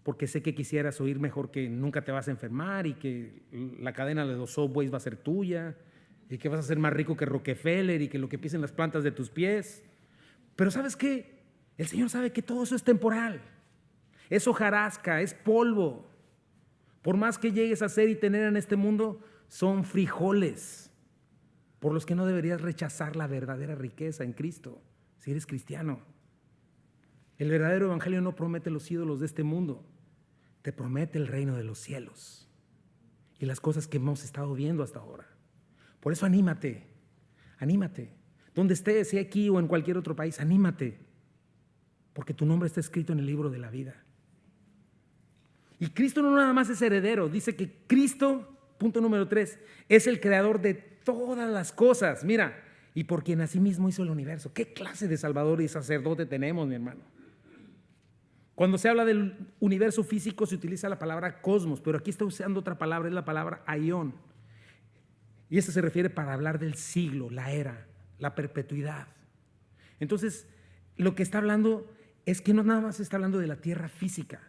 porque sé que quisieras oír mejor que nunca te vas a enfermar y que la cadena de los Subways va a ser tuya y que vas a ser más rico que Rockefeller y que lo que pisen las plantas de tus pies. Pero ¿sabes qué? El Señor sabe que todo eso es temporal. Es hojarasca, es polvo. Por más que llegues a ser y tener en este mundo, son frijoles por los que no deberías rechazar la verdadera riqueza en Cristo, si eres cristiano. El verdadero evangelio no promete los ídolos de este mundo, te promete el reino de los cielos y las cosas que hemos estado viendo hasta ahora. Por eso anímate. Donde estés, sea aquí o en cualquier otro país, anímate, porque tu nombre está escrito en el libro de la vida. Y Cristo no nada más es heredero, dice que Cristo, punto número 3, es el creador de todas las cosas. Mira, y por quien asimismo hizo el universo. ¿Qué clase de Salvador y sacerdote tenemos, mi hermano? Cuando se habla del universo físico se utiliza la palabra cosmos, pero aquí está usando otra palabra, es la palabra aión. Y eso se refiere para hablar del siglo, la era, la perpetuidad. Entonces, lo que está hablando es que no nada más está hablando de la tierra física,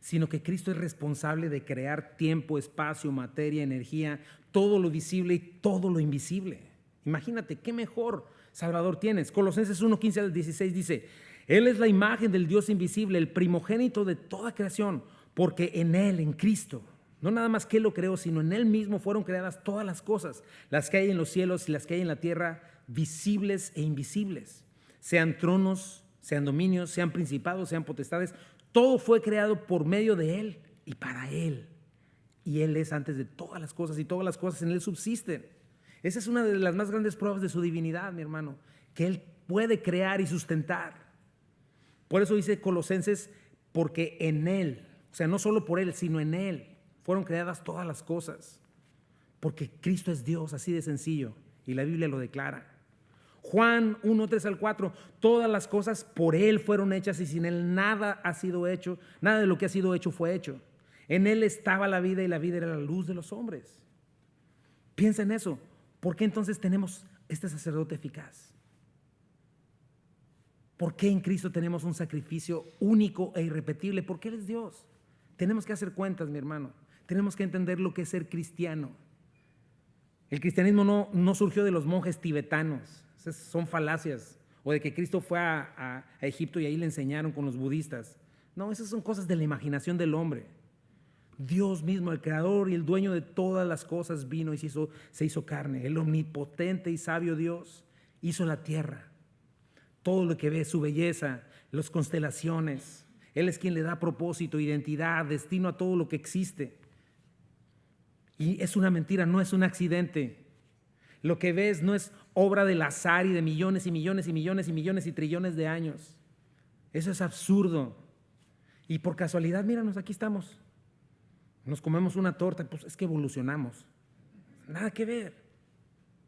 sino que Cristo es responsable de crear tiempo, espacio, materia, energía, todo lo visible y todo lo invisible. Imagínate, qué mejor Salvador tienes. Colosenses 1:15 al 16 dice: Él es la imagen del Dios invisible, el primogénito de toda creación, porque en Él, en Cristo, no nada más que Él lo creó, sino en Él mismo fueron creadas todas las cosas, las que hay en los cielos y las que hay en la tierra, visibles e invisibles, sean tronos, sean dominios, sean principados, sean potestades. Todo fue creado por medio de Él y para Él. Y Él es antes de todas las cosas y todas las cosas en Él subsisten. Esa es una de las más grandes pruebas de su divinidad, mi hermano, que Él puede crear y sustentar. Por eso dice Colosenses, porque en Él, o sea, no solo por Él, sino en Él, fueron creadas todas las cosas. Porque Cristo es Dios, así de sencillo, y la Biblia lo declara. Juan 1:3 al 4, todas las cosas por Él fueron hechas y sin Él nada ha sido hecho, nada de lo que ha sido hecho fue hecho. En Él estaba la vida y la vida era la luz de los hombres. Piensa en eso. ¿Por qué entonces tenemos este sacerdote eficaz? ¿Por qué en Cristo tenemos un sacrificio único e irrepetible? Porque Él es Dios. Tenemos que hacer cuentas, mi hermano. Tenemos que entender lo que es ser cristiano. El cristianismo no surgió de los monjes tibetanos. Esas son falacias. O de que Cristo fue a Egipto y ahí le enseñaron con los budistas. No, esas son cosas de la imaginación del hombre. Dios mismo, el creador y el dueño de todas las cosas, vino y se hizo carne. El omnipotente y sabio Dios hizo la tierra. Todo lo que ve, su belleza, las constelaciones. Él es quien le da propósito, identidad, destino a todo lo que existe. Y es una mentira, no es un accidente. Lo que ves no es obra del azar y de millones y millones y millones y millones y trillones de años. Eso es absurdo. Y por casualidad, míranos, aquí estamos. Nos comemos una torta, pues es que evolucionamos. Nada que ver.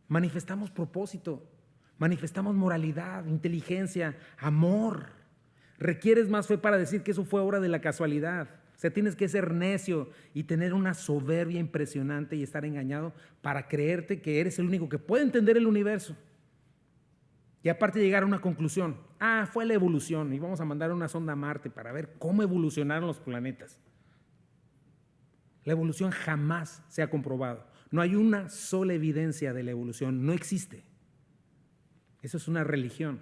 Manifestamos propósito, manifestamos moralidad, inteligencia, amor. Requieres más fe para decir que eso fue obra de la casualidad. O sea, tienes que ser necio y tener una soberbia impresionante y estar engañado para creerte que eres el único que puede entender el universo. Y aparte llegar a una conclusión. Fue la evolución y vamos a mandar una sonda a Marte para ver cómo evolucionaron los planetas. La evolución jamás se ha comprobado. No hay una sola evidencia de la evolución. No existe. Eso es una religión.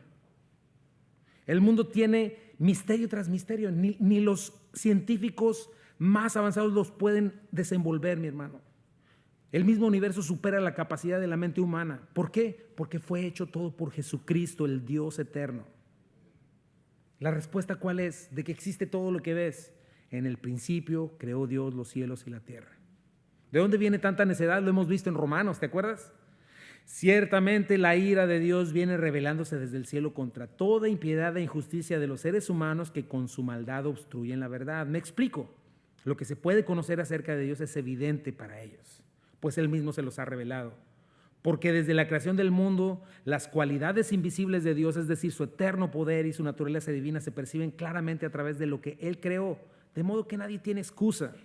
El mundo tiene misterio tras misterio. Ni los científicos más avanzados los pueden desenvolver, mi hermano. El mismo universo supera la capacidad de la mente humana. ¿Por qué? Porque fue hecho todo por Jesucristo, el Dios eterno. ¿La respuesta cuál es? De que existe todo lo que ves. En el principio creó Dios los cielos y la tierra. ¿De dónde viene tanta necedad? Lo hemos visto en Romanos, ¿te acuerdas? Ciertamente la ira de Dios viene revelándose desde el cielo contra toda impiedad e injusticia de los seres humanos que con su maldad obstruyen la verdad. Me explico. Lo que se puede conocer acerca de Dios es evidente para ellos, pues Él mismo se los ha revelado. Porque desde la creación del mundo, las cualidades invisibles de Dios, es decir, su eterno poder y su naturaleza divina, se perciben claramente a través de lo que Él creó. De modo que nadie tiene excusa.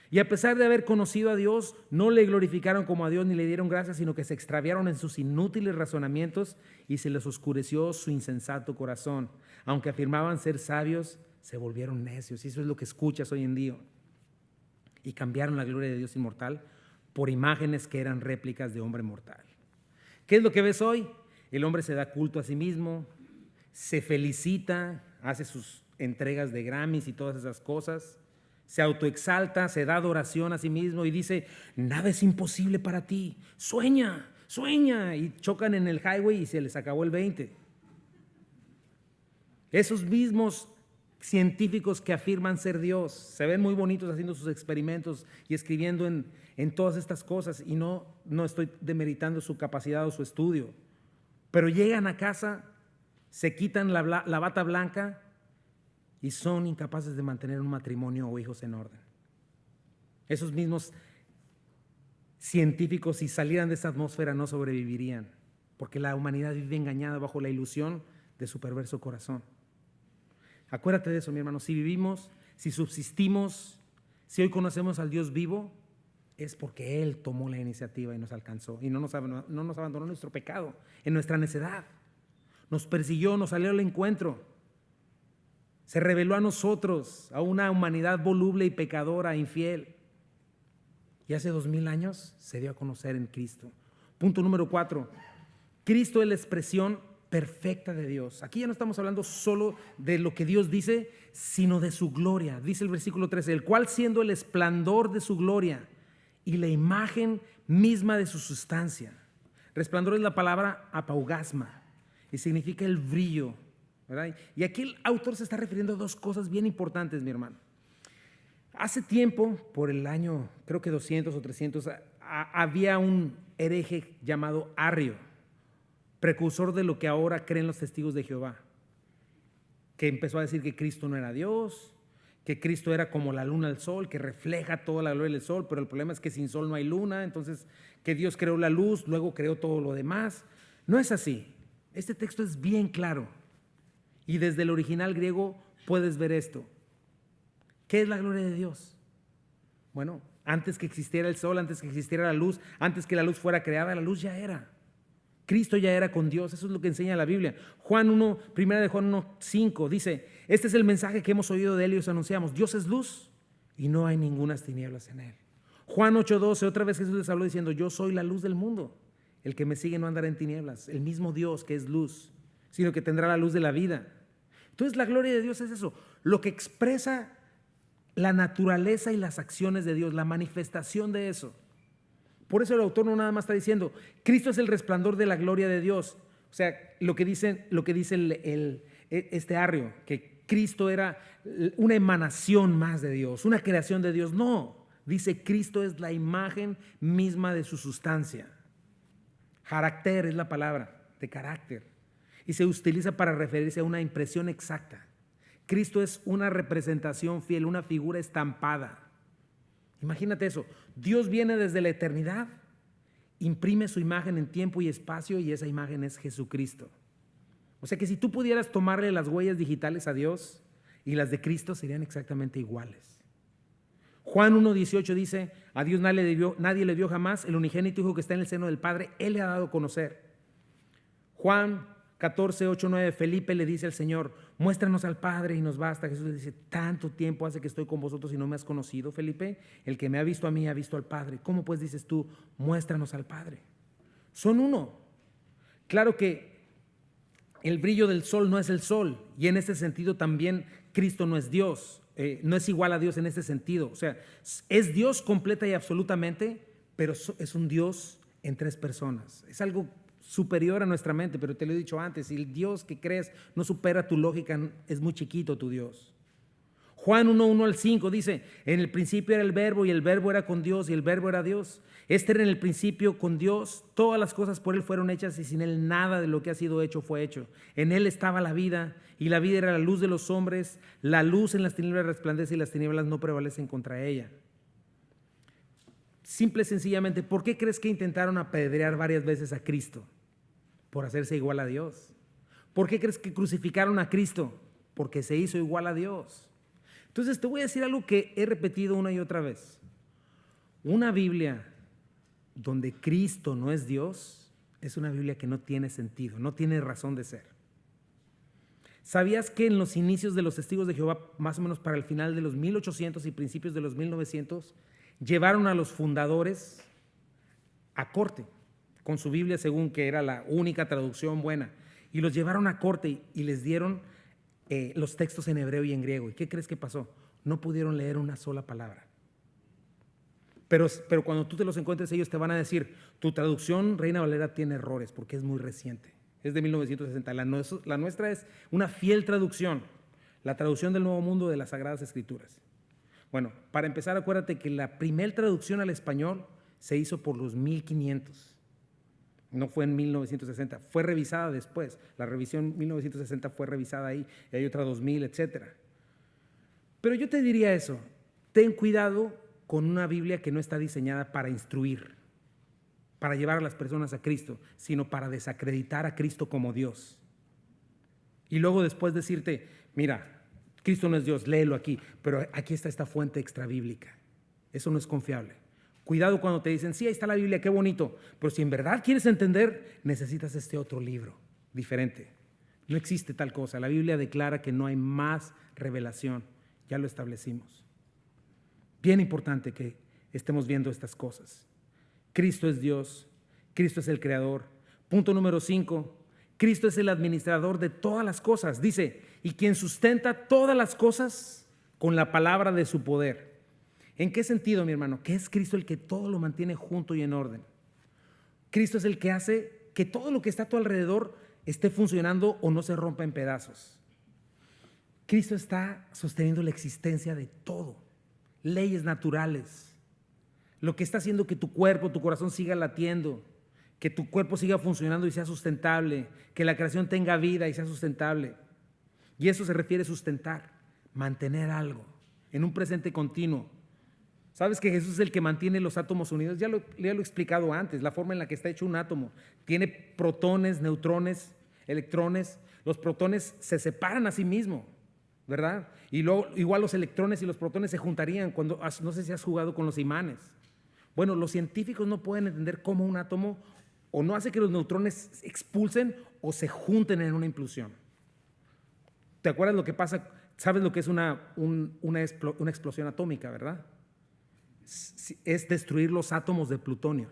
Y a pesar de haber conocido a Dios, no le glorificaron como a Dios ni le dieron gracias, sino que se extraviaron en sus inútiles razonamientos y se les oscureció su insensato corazón. Aunque afirmaban ser sabios, se volvieron necios. Y eso es lo que escuchas hoy en día. Y cambiaron la gloria de Dios inmortal por imágenes que eran réplicas de hombre mortal. ¿Qué es lo que ves hoy? El hombre se da culto a sí mismo, se felicita, hace sus entregas de Grammys y todas esas cosas, se autoexalta, se da adoración a sí mismo y dice: nada es imposible para ti, sueña, sueña, y chocan en el highway y se les acabó el 20. Esos mismos científicos que afirman ser Dios se ven muy bonitos haciendo sus experimentos y escribiendo en todas estas cosas, y no estoy demeritando su capacidad o su estudio, pero llegan a casa, se quitan la bata blanca y son incapaces de mantener un matrimonio o hijos en orden. Esos mismos científicos, si salieran de esta atmósfera, no sobrevivirían, porque la humanidad vive engañada bajo la ilusión de su perverso corazón. Acuérdate de eso, mi hermano. Si vivimos, si subsistimos, si hoy conocemos al Dios vivo, es porque Él tomó la iniciativa y nos alcanzó y no nos abandonó en nuestro pecado, en nuestra necedad. Nos persiguió, nos salió al encuentro. Se reveló a nosotros, a una humanidad voluble y pecadora, infiel. Y hace 2000 años se dio a conocer en Cristo. Punto número 4. Cristo es la expresión perfecta de Dios. Aquí ya no estamos hablando solo de lo que Dios dice, sino de su gloria. Dice el versículo 13, el cual siendo el esplendor de su gloria y la imagen misma de su sustancia. Resplandor es la palabra apaugasma y significa el brillo, ¿verdad? Y aquí el autor se está refiriendo a dos cosas bien importantes, mi hermano. Hace tiempo, por el año creo que 200 o 300, había un hereje llamado Arrio, precursor de lo que ahora creen los testigos de Jehová, que empezó a decir que Cristo no era Dios, que Cristo era como la luna al sol, que refleja toda la gloria del sol, pero el problema es que sin sol no hay luna, entonces que Dios creó la luz, luego creó todo lo demás. No es así. Este texto es bien claro y desde el original griego puedes ver esto. ¿Qué es la gloria de Dios? Bueno, antes que existiera el sol, antes que existiera la luz, antes que la luz fuera creada, la luz ya era. Cristo ya era con Dios, eso es lo que enseña la Biblia. Primera de Juan 1:5 dice, este es el mensaje que hemos oído de Él y os anunciamos, Dios es luz y no hay ningunas tinieblas en Él. Juan 8:12, otra vez Jesús les habló diciendo, yo soy la luz del mundo, el que me sigue no andará en tinieblas, el mismo Dios que es luz, sino que tendrá la luz de la vida. Entonces la gloria de Dios es eso, lo que expresa la naturaleza y las acciones de Dios, la manifestación de eso. Por eso el autor no nada más está diciendo, Cristo es el resplandor de la gloria de Dios. O sea, lo que dice este Arrio, que Cristo era una emanación más de Dios, una creación de Dios. No, dice Cristo es la imagen misma de su sustancia. Carácter es la palabra, de carácter. Y se utiliza para referirse a una impresión exacta. Cristo es una representación fiel, una figura estampada. Imagínate eso, Dios viene desde la eternidad, imprime su imagen en tiempo y espacio y esa imagen es Jesucristo. O sea que si tú pudieras tomarle las huellas digitales a Dios y las de Cristo serían exactamente iguales. Juan 1:18 dice, a Dios nadie le dio jamás, el unigénito Hijo que está en el seno del Padre, Él le ha dado a conocer. Juan 14:8-9, Felipe le dice al Señor, muéstranos al Padre y nos basta. Jesús le dice, tanto tiempo hace que estoy con vosotros y no me has conocido, Felipe. El que me ha visto a mí ha visto al Padre. ¿Cómo pues dices tú, muéstranos al Padre? Son uno. Claro que el brillo del sol no es el sol y en ese sentido también Cristo no es Dios, no es igual a Dios en ese sentido. O sea, es Dios completa y absolutamente, pero es un Dios en tres personas. Es algo superior a nuestra mente, pero te lo he dicho antes, si el Dios que crees no supera tu lógica, es muy chiquito tu Dios. Juan 1:1-5 dice, en el principio era el verbo y el verbo era con Dios y el verbo era Dios. Este era en el principio con Dios, todas las cosas por Él fueron hechas y sin Él nada de lo que ha sido hecho fue hecho. En Él estaba la vida y la vida era la luz de los hombres, la luz en las tinieblas resplandece y las tinieblas no prevalecen contra ella. Simple y sencillamente, ¿por qué crees que intentaron apedrear varias veces a Cristo? Por hacerse igual a Dios. ¿Por qué crees que crucificaron a Cristo? Porque se hizo igual a Dios. Entonces te voy a decir algo que he repetido una y otra vez. Una Biblia donde Cristo no es Dios es una Biblia que no tiene sentido, no tiene razón de ser. ¿Sabías que en los inicios de los testigos de Jehová, más o menos para el final de los 1800 y principios de los 1900, llevaron a los fundadores a corte con su Biblia según que era la única traducción buena y los llevaron a corte y les dieron los textos en hebreo y en griego? ¿Y qué crees que pasó? No pudieron leer una sola palabra. Pero cuando tú te los encuentres, ellos te van a decir, tu traducción Reina Valera tiene errores porque es muy reciente, es de 1960. La nuestra es una fiel traducción, la traducción del Nuevo Mundo de las Sagradas Escrituras. Bueno, para empezar, acuérdate que la primera traducción al español se hizo por los 1500. No fue en 1960, fue revisada después. La revisión 1960 fue revisada ahí y hay otra 2000, etcétera. Pero yo te diría eso, ten cuidado con una Biblia que no está diseñada para instruir, para llevar a las personas a Cristo, sino para desacreditar a Cristo como Dios. Y luego después decirte, mira, Cristo no es Dios, léelo aquí, pero aquí está esta fuente extrabíblica. Eso no es confiable. Cuidado cuando te dicen, sí, ahí está la Biblia, qué bonito, pero si en verdad quieres entender, necesitas este otro libro, diferente. No existe tal cosa. La Biblia declara que no hay más revelación. Ya lo establecimos. Bien importante que estemos viendo estas cosas. Cristo es Dios, Cristo es el Creador. Punto número 5, Cristo es el administrador de todas las cosas. Dice, y quien sustenta todas las cosas con la palabra de su poder. ¿En qué sentido, mi hermano? Que es Cristo el que todo lo mantiene junto y en orden. Cristo es el que hace que todo lo que está a tu alrededor esté funcionando o no se rompa en pedazos. Cristo está sosteniendo la existencia de todo, leyes naturales, lo que está haciendo que tu cuerpo, tu corazón siga latiendo, que tu cuerpo siga funcionando y sea sustentable, que la creación tenga vida y sea sustentable. Y eso se refiere a sustentar, mantener algo en un presente continuo. ¿Sabes que Jesús es el que mantiene los átomos unidos? Ya lo he explicado antes, la forma en la que está hecho un átomo. Tiene protones, neutrones, electrones. Los protones se separan a sí mismos, ¿verdad? Y luego igual los electrones y los protones se juntarían cuando, no sé si has jugado con los imanes. Bueno, los científicos no pueden entender cómo un átomo o no hace que los neutrones se expulsen o se junten en una implosión. ¿Te acuerdas lo que pasa? ¿Sabes lo que es una explosión atómica, verdad? Es destruir los átomos de plutonio.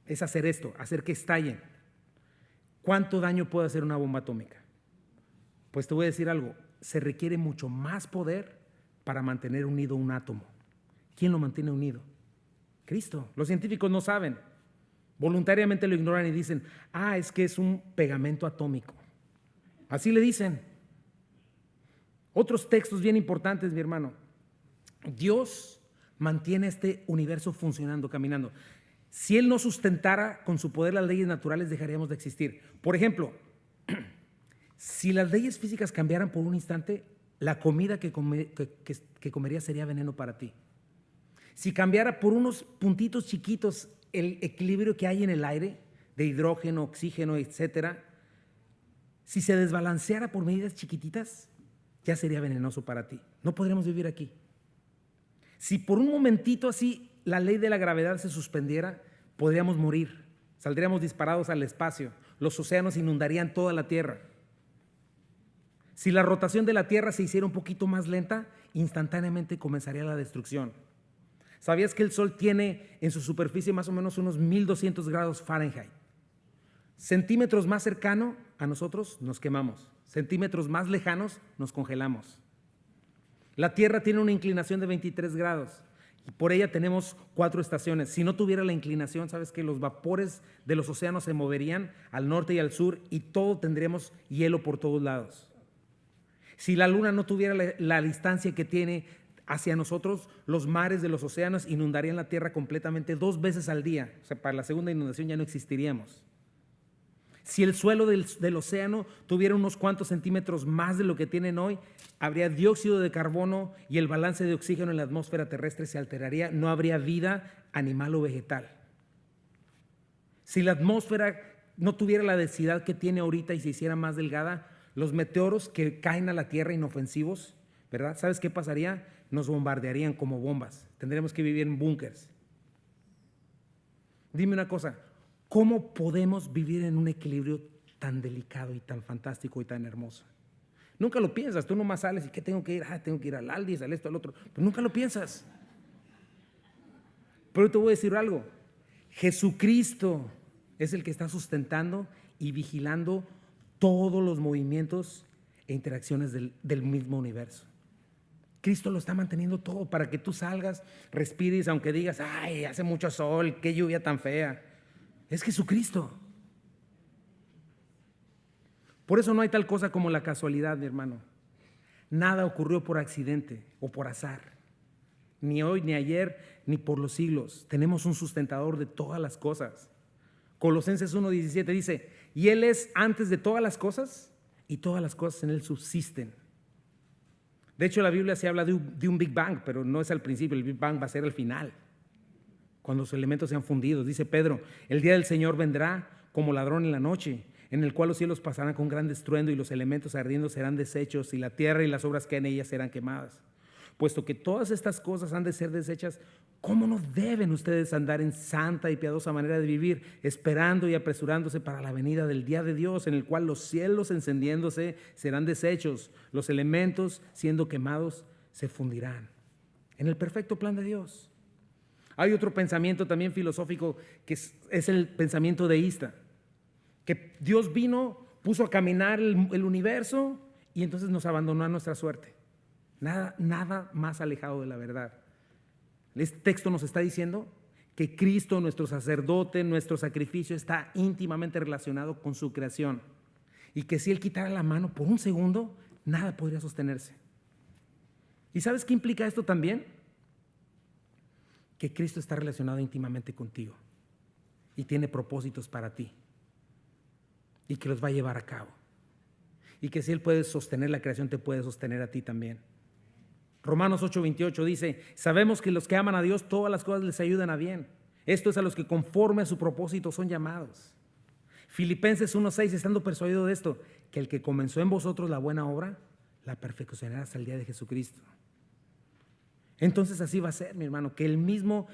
Es hacer esto, hacer que estallen. ¿Cuánto daño puede hacer una bomba atómica? Pues te voy a decir algo, se requiere mucho más poder para mantener unido un átomo. ¿Quién lo mantiene unido? Cristo. Los científicos no saben. Voluntariamente lo ignoran y dicen, es que es un pegamento atómico. Así le dicen. Otros textos bien importantes, mi hermano. Dios mantiene este universo funcionando, caminando. Si Él no sustentara con su poder las leyes naturales, dejaríamos de existir. Por ejemplo, si las leyes físicas cambiaran por un instante, la comida que comerías sería veneno para ti. Si cambiara por unos puntitos chiquitos el equilibrio que hay en el aire, de hidrógeno, oxígeno, etcétera, si se desbalanceara por medidas chiquititas, ya sería venenoso para ti. No podríamos vivir aquí. Si por un momentito así la ley de la gravedad se suspendiera, podríamos morir, saldríamos disparados al espacio, los océanos inundarían toda la Tierra. Si la rotación de la Tierra se hiciera un poquito más lenta, instantáneamente comenzaría la destrucción. ¿Sabías que el Sol tiene en su superficie más o menos unos 1200 grados Fahrenheit? Centímetros más cercano a nosotros nos quemamos, centímetros más lejanos nos congelamos. La Tierra tiene una inclinación de 23 grados y por ella tenemos 4 estaciones. Si no tuviera la inclinación, sabes que los vapores de los océanos se moverían al norte y al sur y todo tendríamos hielo por todos lados. Si la Luna no tuviera la distancia que tiene hacia nosotros, los mares de los océanos inundarían la Tierra completamente 2 veces al día. O sea, para la segunda inundación ya no existiríamos. Si el suelo del océano tuviera unos cuantos centímetros más de lo que tienen hoy, habría dióxido de carbono y el balance de oxígeno en la atmósfera terrestre se alteraría, no habría vida animal o vegetal. Si la atmósfera no tuviera la densidad que tiene ahorita y se hiciera más delgada, los meteoros que caen a la Tierra inofensivos, ¿verdad? ¿Sabes qué pasaría? Nos bombardearían como bombas. Tendríamos que vivir en búnkers. Dime una cosa, ¿cómo podemos vivir en un equilibrio tan delicado y tan fantástico y tan hermoso? Nunca lo piensas, tú nomás sales y ¿qué tengo que ir? Tengo que ir al Aldi, al esto, al otro. Pero nunca lo piensas. Pero te voy a decir algo, Jesucristo es el que está sustentando y vigilando todos los movimientos e interacciones del mismo universo. Cristo lo está manteniendo todo para que tú salgas, respires, aunque digas, hace mucho sol, qué lluvia tan fea. Es Jesucristo. Por eso no hay tal cosa como la casualidad, mi hermano. Nada ocurrió por accidente o por azar. Ni hoy, ni ayer, ni por los siglos. Tenemos un sustentador de todas las cosas. Colosenses 1:17 dice, y Él es antes de todas las cosas y todas las cosas en Él subsisten. De hecho, la Biblia se habla de un Big Bang, pero no es al principio, el Big Bang va a ser al final, cuando los elementos sean fundidos. Dice Pedro, el día del Señor vendrá como ladrón en la noche, en el cual los cielos pasarán con gran estruendo y los elementos ardiendo serán deshechos y la tierra y las obras que en ella serán quemadas. Puesto que todas estas cosas han de ser deshechas, ¿cómo no deben ustedes andar en santa y piadosa manera de vivir, esperando y apresurándose para la venida del día de Dios, en el cual los cielos encendiéndose serán deshechos, los elementos siendo quemados se fundirán? En el perfecto plan de Dios. Hay otro pensamiento también filosófico que es el pensamiento deísta, que Dios vino, puso a caminar el universo y entonces nos abandonó a nuestra suerte. Nada más alejado de la verdad. Este texto nos está diciendo que Cristo, nuestro sacerdote, nuestro sacrificio está íntimamente relacionado con su creación y que si Él quitara la mano por un segundo, nada podría sostenerse. ¿Y sabes qué implica esto también? Que Cristo está relacionado íntimamente contigo y tiene propósitos para ti y que los va a llevar a cabo, y que si Él puede sostener la creación, te puede sostener a ti también. Romanos 8:28 dice, sabemos que los que aman a Dios, todas las cosas les ayudan a bien. Esto es a los que conforme a su propósito son llamados. Filipenses 1:6, estando persuadido de esto, que el que comenzó en vosotros la buena obra, la perfeccionará hasta el día de Jesucristo. Entonces así va a ser, mi hermano, que el mismo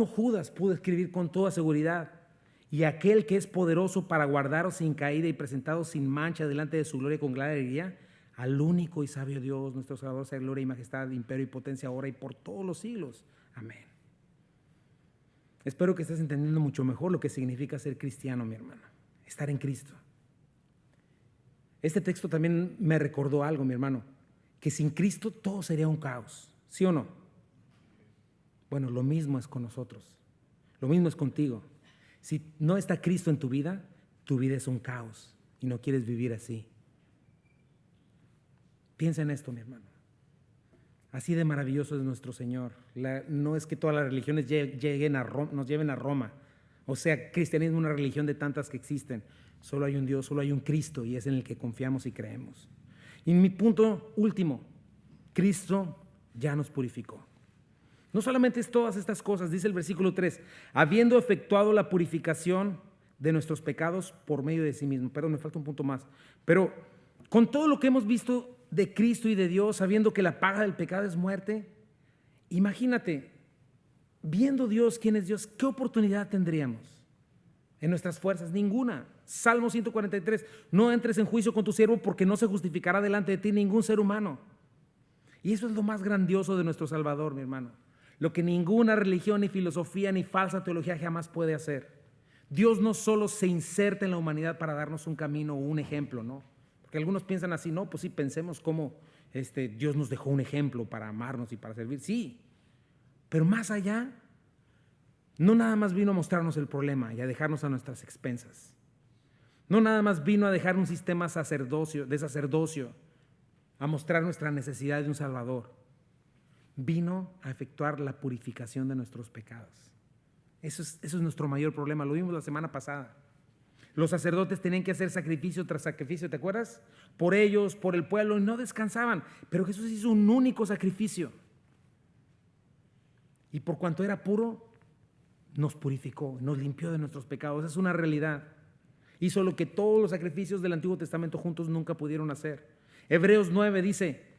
Judas pudo escribir con toda seguridad, y aquel que es poderoso para guardaros sin caída y presentados sin mancha delante de su gloria con gran alegría, al único y sabio Dios, nuestro Salvador, sea gloria y majestad, imperio y potencia, ahora y por todos los siglos. Amén. Espero que estés entendiendo mucho mejor lo que significa ser cristiano, mi hermano, estar en Cristo. Este texto también me recordó algo, mi hermano, que sin Cristo todo sería un caos, ¿sí o no? Bueno, lo mismo es con nosotros, lo mismo es contigo. Si no está Cristo en tu vida es un caos y no quieres vivir así. Piensa en esto, mi hermano. Así de maravilloso es nuestro Señor. No es que todas las religiones nos lleven a Roma. O sea, cristianismo es una religión de tantas que existen. Solo hay un Dios, solo hay un Cristo, y es en el que confiamos y creemos. Y mi punto último, Cristo ya nos purificó. No solamente es todas estas cosas, dice el versículo 3, habiendo efectuado la purificación de nuestros pecados por medio de sí mismo. Perdón, me falta un punto más. Pero con todo lo que hemos visto de Cristo y de Dios, sabiendo que la paga del pecado es muerte, imagínate, viendo Dios quién es Dios, ¿qué oportunidad tendríamos en nuestras fuerzas? Ninguna. Salmo 143, no entres en juicio con tu siervo porque no se justificará delante de ti ningún ser humano. Y eso es lo más grandioso de nuestro Salvador, mi hermano. Lo que ninguna religión, ni filosofía, ni falsa teología jamás puede hacer. Dios no solo se inserta en la humanidad para darnos un camino o un ejemplo, ¿no? Porque algunos piensan así, no, pues sí, pensemos cómo Dios nos dejó un ejemplo para amarnos y para servir, sí, pero más allá, no nada más vino a mostrarnos el problema y a dejarnos a nuestras expensas. No nada más vino a dejar un sistema de sacerdocio, a mostrar nuestra necesidad de un Salvador. Vino a efectuar la purificación de nuestros pecados. Eso es nuestro mayor problema, lo vimos la semana pasada. Los sacerdotes tenían que hacer sacrificio tras sacrificio, ¿te acuerdas? Por ellos, por el pueblo, y no descansaban. Pero Jesús hizo un único sacrificio. Y por cuanto era puro, nos purificó, nos limpió de nuestros pecados. Es una realidad. Hizo lo que todos los sacrificios del Antiguo Testamento juntos nunca pudieron hacer. Hebreos 9 dice,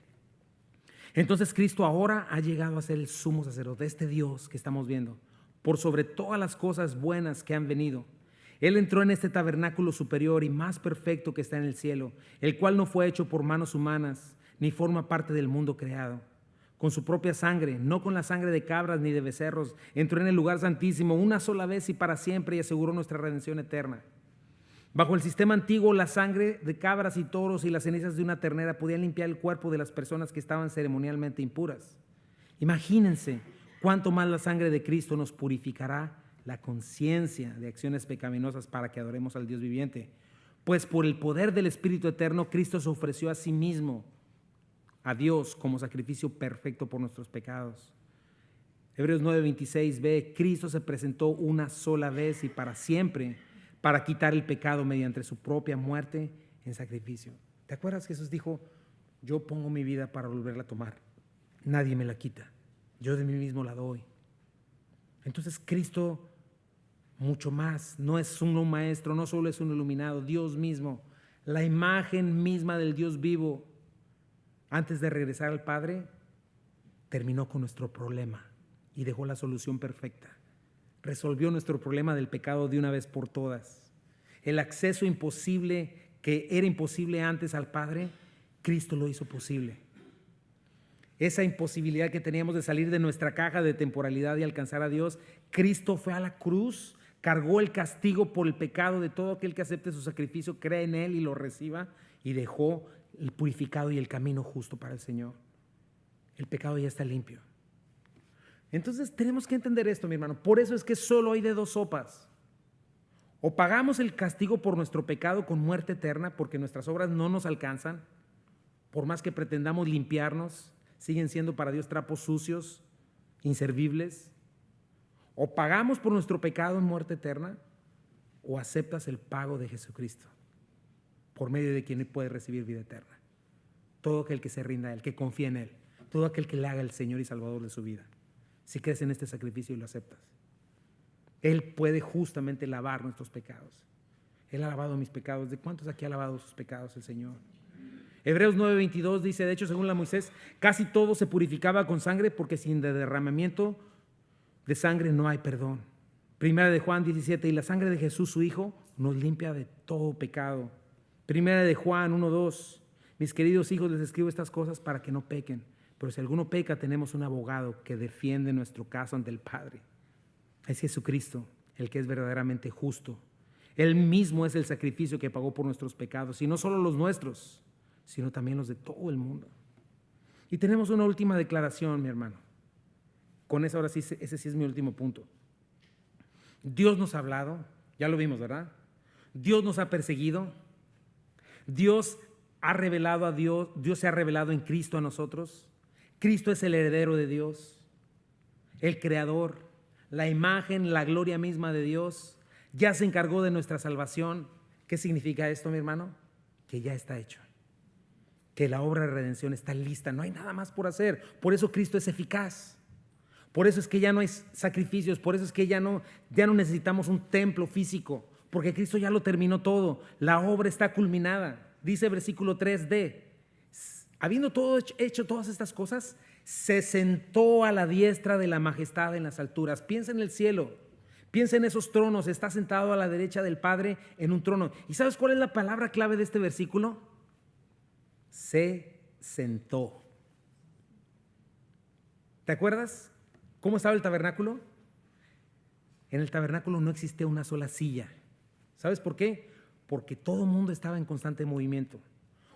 entonces Cristo ahora ha llegado a ser el sumo sacerdote, este Dios que estamos viendo, por sobre todas las cosas buenas que han venido. Él entró en este tabernáculo superior y más perfecto que está en el cielo, el cual no fue hecho por manos humanas, ni forma parte del mundo creado. Con su propia sangre, no con la sangre de cabras ni de becerros, entró en el lugar santísimo una sola vez y para siempre y aseguró nuestra redención eterna. Bajo el sistema antiguo, la sangre de cabras y toros y las cenizas de una ternera podían limpiar el cuerpo de las personas que estaban ceremonialmente impuras. Imagínense cuánto más la sangre de Cristo nos purificará la conciencia de acciones pecaminosas para que adoremos al Dios viviente. Pues por el poder del Espíritu Eterno, Cristo se ofreció a sí mismo, a Dios, como sacrificio perfecto por nuestros pecados. Hebreos 9:26 ve, Cristo se presentó una sola vez y para siempre para quitar el pecado mediante su propia muerte en sacrificio. ¿Te acuerdas? Jesús dijo, Yo pongo mi vida para volverla a tomar. Nadie me la quita. Yo de mí mismo la doy. Entonces Cristo, mucho más, no es un maestro, no solo es un iluminado, Dios mismo, la imagen misma del Dios vivo, antes de regresar al Padre, terminó con nuestro problema y dejó la solución perfecta. Resolvió nuestro problema del pecado de una vez por todas. El acceso imposible, que era imposible antes al Padre, Cristo lo hizo posible. Esa imposibilidad que teníamos de salir de nuestra caja de temporalidad y alcanzar a Dios, Cristo fue a la cruz, cargó el castigo por el pecado de todo aquel que acepte su sacrificio, cree en Él y lo reciba, y dejó el purificado y el camino justo para el Señor. El pecado ya está limpio. Entonces tenemos que entender esto, mi hermano. Por eso es que solo hay de dos sopas. O pagamos el castigo por nuestro pecado con muerte eterna, porque nuestras obras no nos alcanzan, por más que pretendamos limpiarnos, siguen siendo para Dios trapos sucios, inservibles. O pagamos por nuestro pecado en muerte eterna, o aceptas el pago de Jesucristo, por medio de quien puede recibir vida eterna. Todo aquel que se rinda a Él, que confía en Él, todo aquel que le haga el Señor y Salvador de su vida. Si crees en este sacrificio y lo aceptas, Él puede justamente lavar nuestros pecados. Él ha lavado mis pecados. ¿De cuántos aquí ha lavado sus pecados el Señor? Hebreos 9:22 dice, de hecho, según la Moisés, casi todo se purificaba con sangre, porque sin derramamiento de sangre no hay perdón. Primera de Juan 17, y la sangre de Jesús, su Hijo, nos limpia de todo pecado. Primera de Juan 1:2, mis queridos hijos, les escribo estas cosas para que no pequen. Pero si alguno peca, tenemos un abogado que defiende nuestro caso ante el Padre. Es Jesucristo, el que es verdaderamente justo. Él mismo es el sacrificio que pagó por nuestros pecados, y no solo los nuestros, sino también los de todo el mundo. Y tenemos una última declaración, mi hermano. Con eso ahora sí, ese sí es mi último punto. Dios nos ha hablado, ya lo vimos, ¿verdad? Dios nos ha perseguido. Dios ha revelado a Dios, Dios se ha revelado en Cristo a nosotros. Cristo es el heredero de Dios, el creador, la imagen, la gloria misma de Dios. Ya se encargó de nuestra salvación. ¿Qué significa esto, mi hermano? Que ya está hecho, que la obra de redención está lista, no hay nada más por hacer. Por eso Cristo es eficaz, por eso es que ya no hay sacrificios, por eso es que ya no necesitamos un templo físico, porque Cristo ya lo terminó todo, la obra está culminada. Dice versículo 3d, habiendo hecho todas estas cosas, se sentó a la diestra de la majestad en las alturas. Piensa en el cielo, piensa en esos tronos, está sentado a la derecha del Padre en un trono. ¿Y sabes cuál es la palabra clave de este versículo? Se sentó. ¿Te acuerdas cómo estaba el tabernáculo? En el tabernáculo no existía una sola silla. ¿Sabes por qué? Porque todo el mundo estaba en constante movimiento.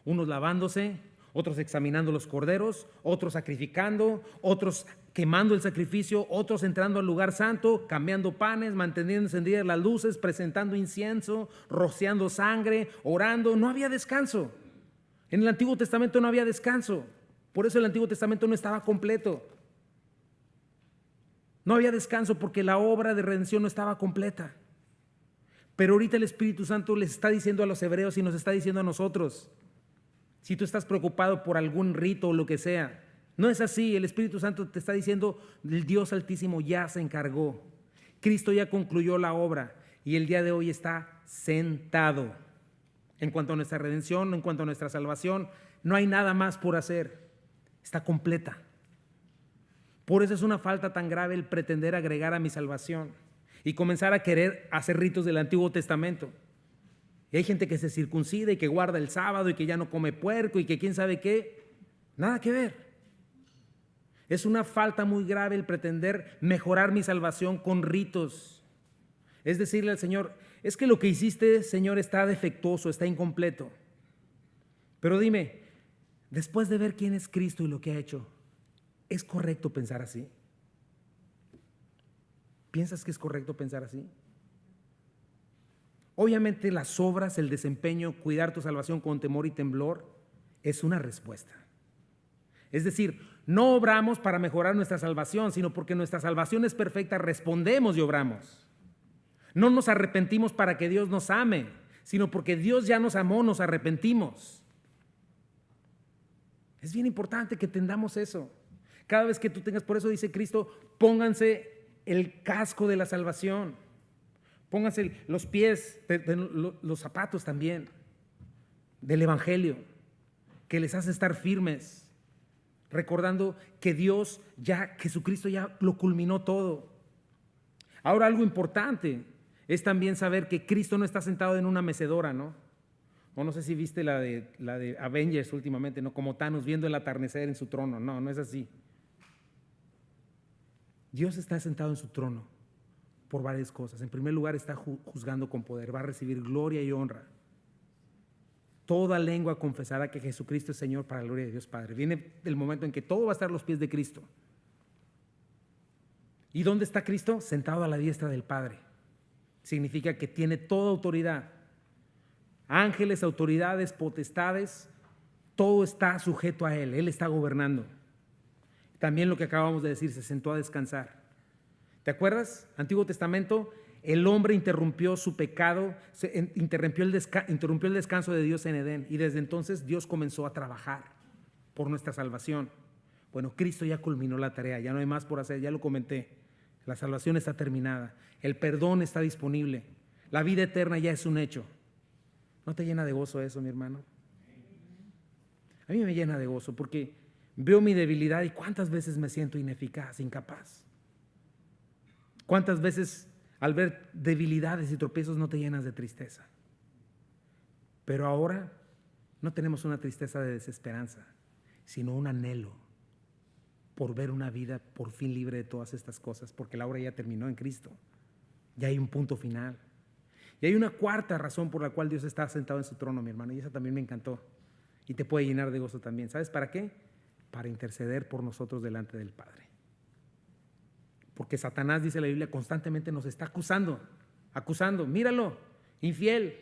Unos lavándose, otros examinando los corderos, otros sacrificando, otros quemando el sacrificio, otros entrando al lugar santo, cambiando panes, manteniendo encendidas las luces, presentando incienso, rociando sangre, orando. No había descanso. En el Antiguo Testamento no había descanso. Por eso el Antiguo Testamento no estaba completo. No había descanso porque la obra de redención no estaba completa. Pero ahorita el Espíritu Santo les está diciendo a los hebreos y nos está diciendo a nosotros, si tú estás preocupado por algún rito o lo que sea, no es así. El Espíritu Santo te está diciendo, el Dios Altísimo ya se encargó. Cristo ya concluyó la obra y el día de hoy está sentado. En cuanto a nuestra redención, en cuanto a nuestra salvación, no hay nada más por hacer. Está completa. Por eso es una falta tan grave el pretender agregar a mi salvación y comenzar a querer hacer ritos del Antiguo Testamento. Y hay gente que se circuncida y que guarda el sábado y que ya no come puerco y que quién sabe qué. Nada que ver. Es una falta muy grave el pretender mejorar mi salvación con ritos. Es decirle al Señor, es que lo que hiciste, Señor, está defectuoso, está incompleto. Pero dime, después de ver quién es Cristo y lo que ha hecho, ¿es correcto pensar así? ¿Piensas que es correcto pensar así? Obviamente las obras, el desempeño, cuidar tu salvación con temor y temblor es una respuesta. Es decir, no obramos para mejorar nuestra salvación, sino porque nuestra salvación es perfecta, respondemos y obramos. No nos arrepentimos para que Dios nos ame, sino porque Dios ya nos amó, nos arrepentimos. Es bien importante que entendamos eso. Cada vez que tú tengas, por eso dice Cristo, pónganse el casco de la salvación. Pónganse los pies, los zapatos también del Evangelio, que les hace estar firmes, recordando que Dios ya, Jesucristo ya lo culminó todo. Ahora, algo importante es también saber que Cristo no está sentado en una mecedora, ¿no? O no sé si viste la de Avengers últimamente, ¿no? Como Thanos viendo el atardecer en su trono. No, no es así. Dios está sentado en su trono por varias cosas. En primer lugar, está juzgando con poder, va a recibir gloria y honra. Toda lengua confesará que Jesucristo es Señor para la gloria de Dios Padre. Viene el momento en que todo va a estar a los pies de Cristo. ¿Y dónde está Cristo? Sentado a la diestra del Padre. Significa que tiene toda autoridad. Ángeles, autoridades, potestades, todo está sujeto a Él. Él está gobernando. También lo que acabamos de decir, se sentó a descansar. ¿Te acuerdas? Antiguo Testamento, el hombre interrumpió su pecado, interrumpió el descanso de Dios en Edén, y desde entonces Dios comenzó a trabajar por nuestra salvación. Bueno, Cristo ya culminó la tarea, ya no hay más por hacer, ya lo comenté. La salvación está terminada, el perdón está disponible, la vida eterna ya es un hecho. ¿No te llena de gozo eso, mi hermano? A mí me llena de gozo porque veo mi debilidad y cuántas veces me siento ineficaz, incapaz. ¿Cuántas veces al ver debilidades y tropiezos no te llenas de tristeza? Pero ahora no tenemos una tristeza de desesperanza, sino un anhelo por ver una vida por fin libre de todas estas cosas, porque la obra ya terminó en Cristo. Ya hay un punto final. Y hay una cuarta razón por la cual Dios está sentado en su trono, mi hermano, y esa también me encantó. Y te puede llenar de gozo también. ¿Sabes para qué? Para interceder por nosotros delante del Padre. Porque Satanás, dice la Biblia, constantemente nos está acusando, míralo, infiel.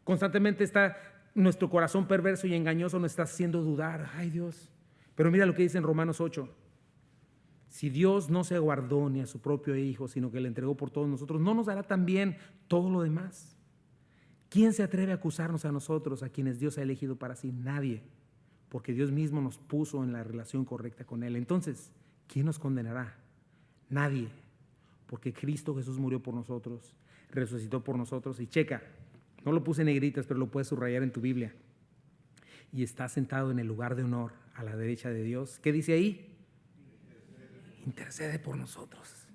Constantemente está nuestro corazón perverso y engañoso, nos está haciendo dudar. Ay, Dios. Pero mira lo que dice en Romanos 8. Si Dios no se guardó ni a su propio Hijo, sino que le entregó por todos nosotros, ¿no nos dará también todo lo demás? ¿Quién se atreve a acusarnos a nosotros, a quienes Dios ha elegido para sí? Nadie, porque Dios mismo nos puso en la relación correcta con Él. Entonces, ¿quién nos condenará? Nadie, porque Cristo Jesús murió por nosotros, resucitó por nosotros, y checa, no lo puse en negritas, pero lo puedes subrayar en tu Biblia, y está sentado en el lugar de honor a la derecha de Dios. ¿Qué dice ahí? Intercede por nosotros.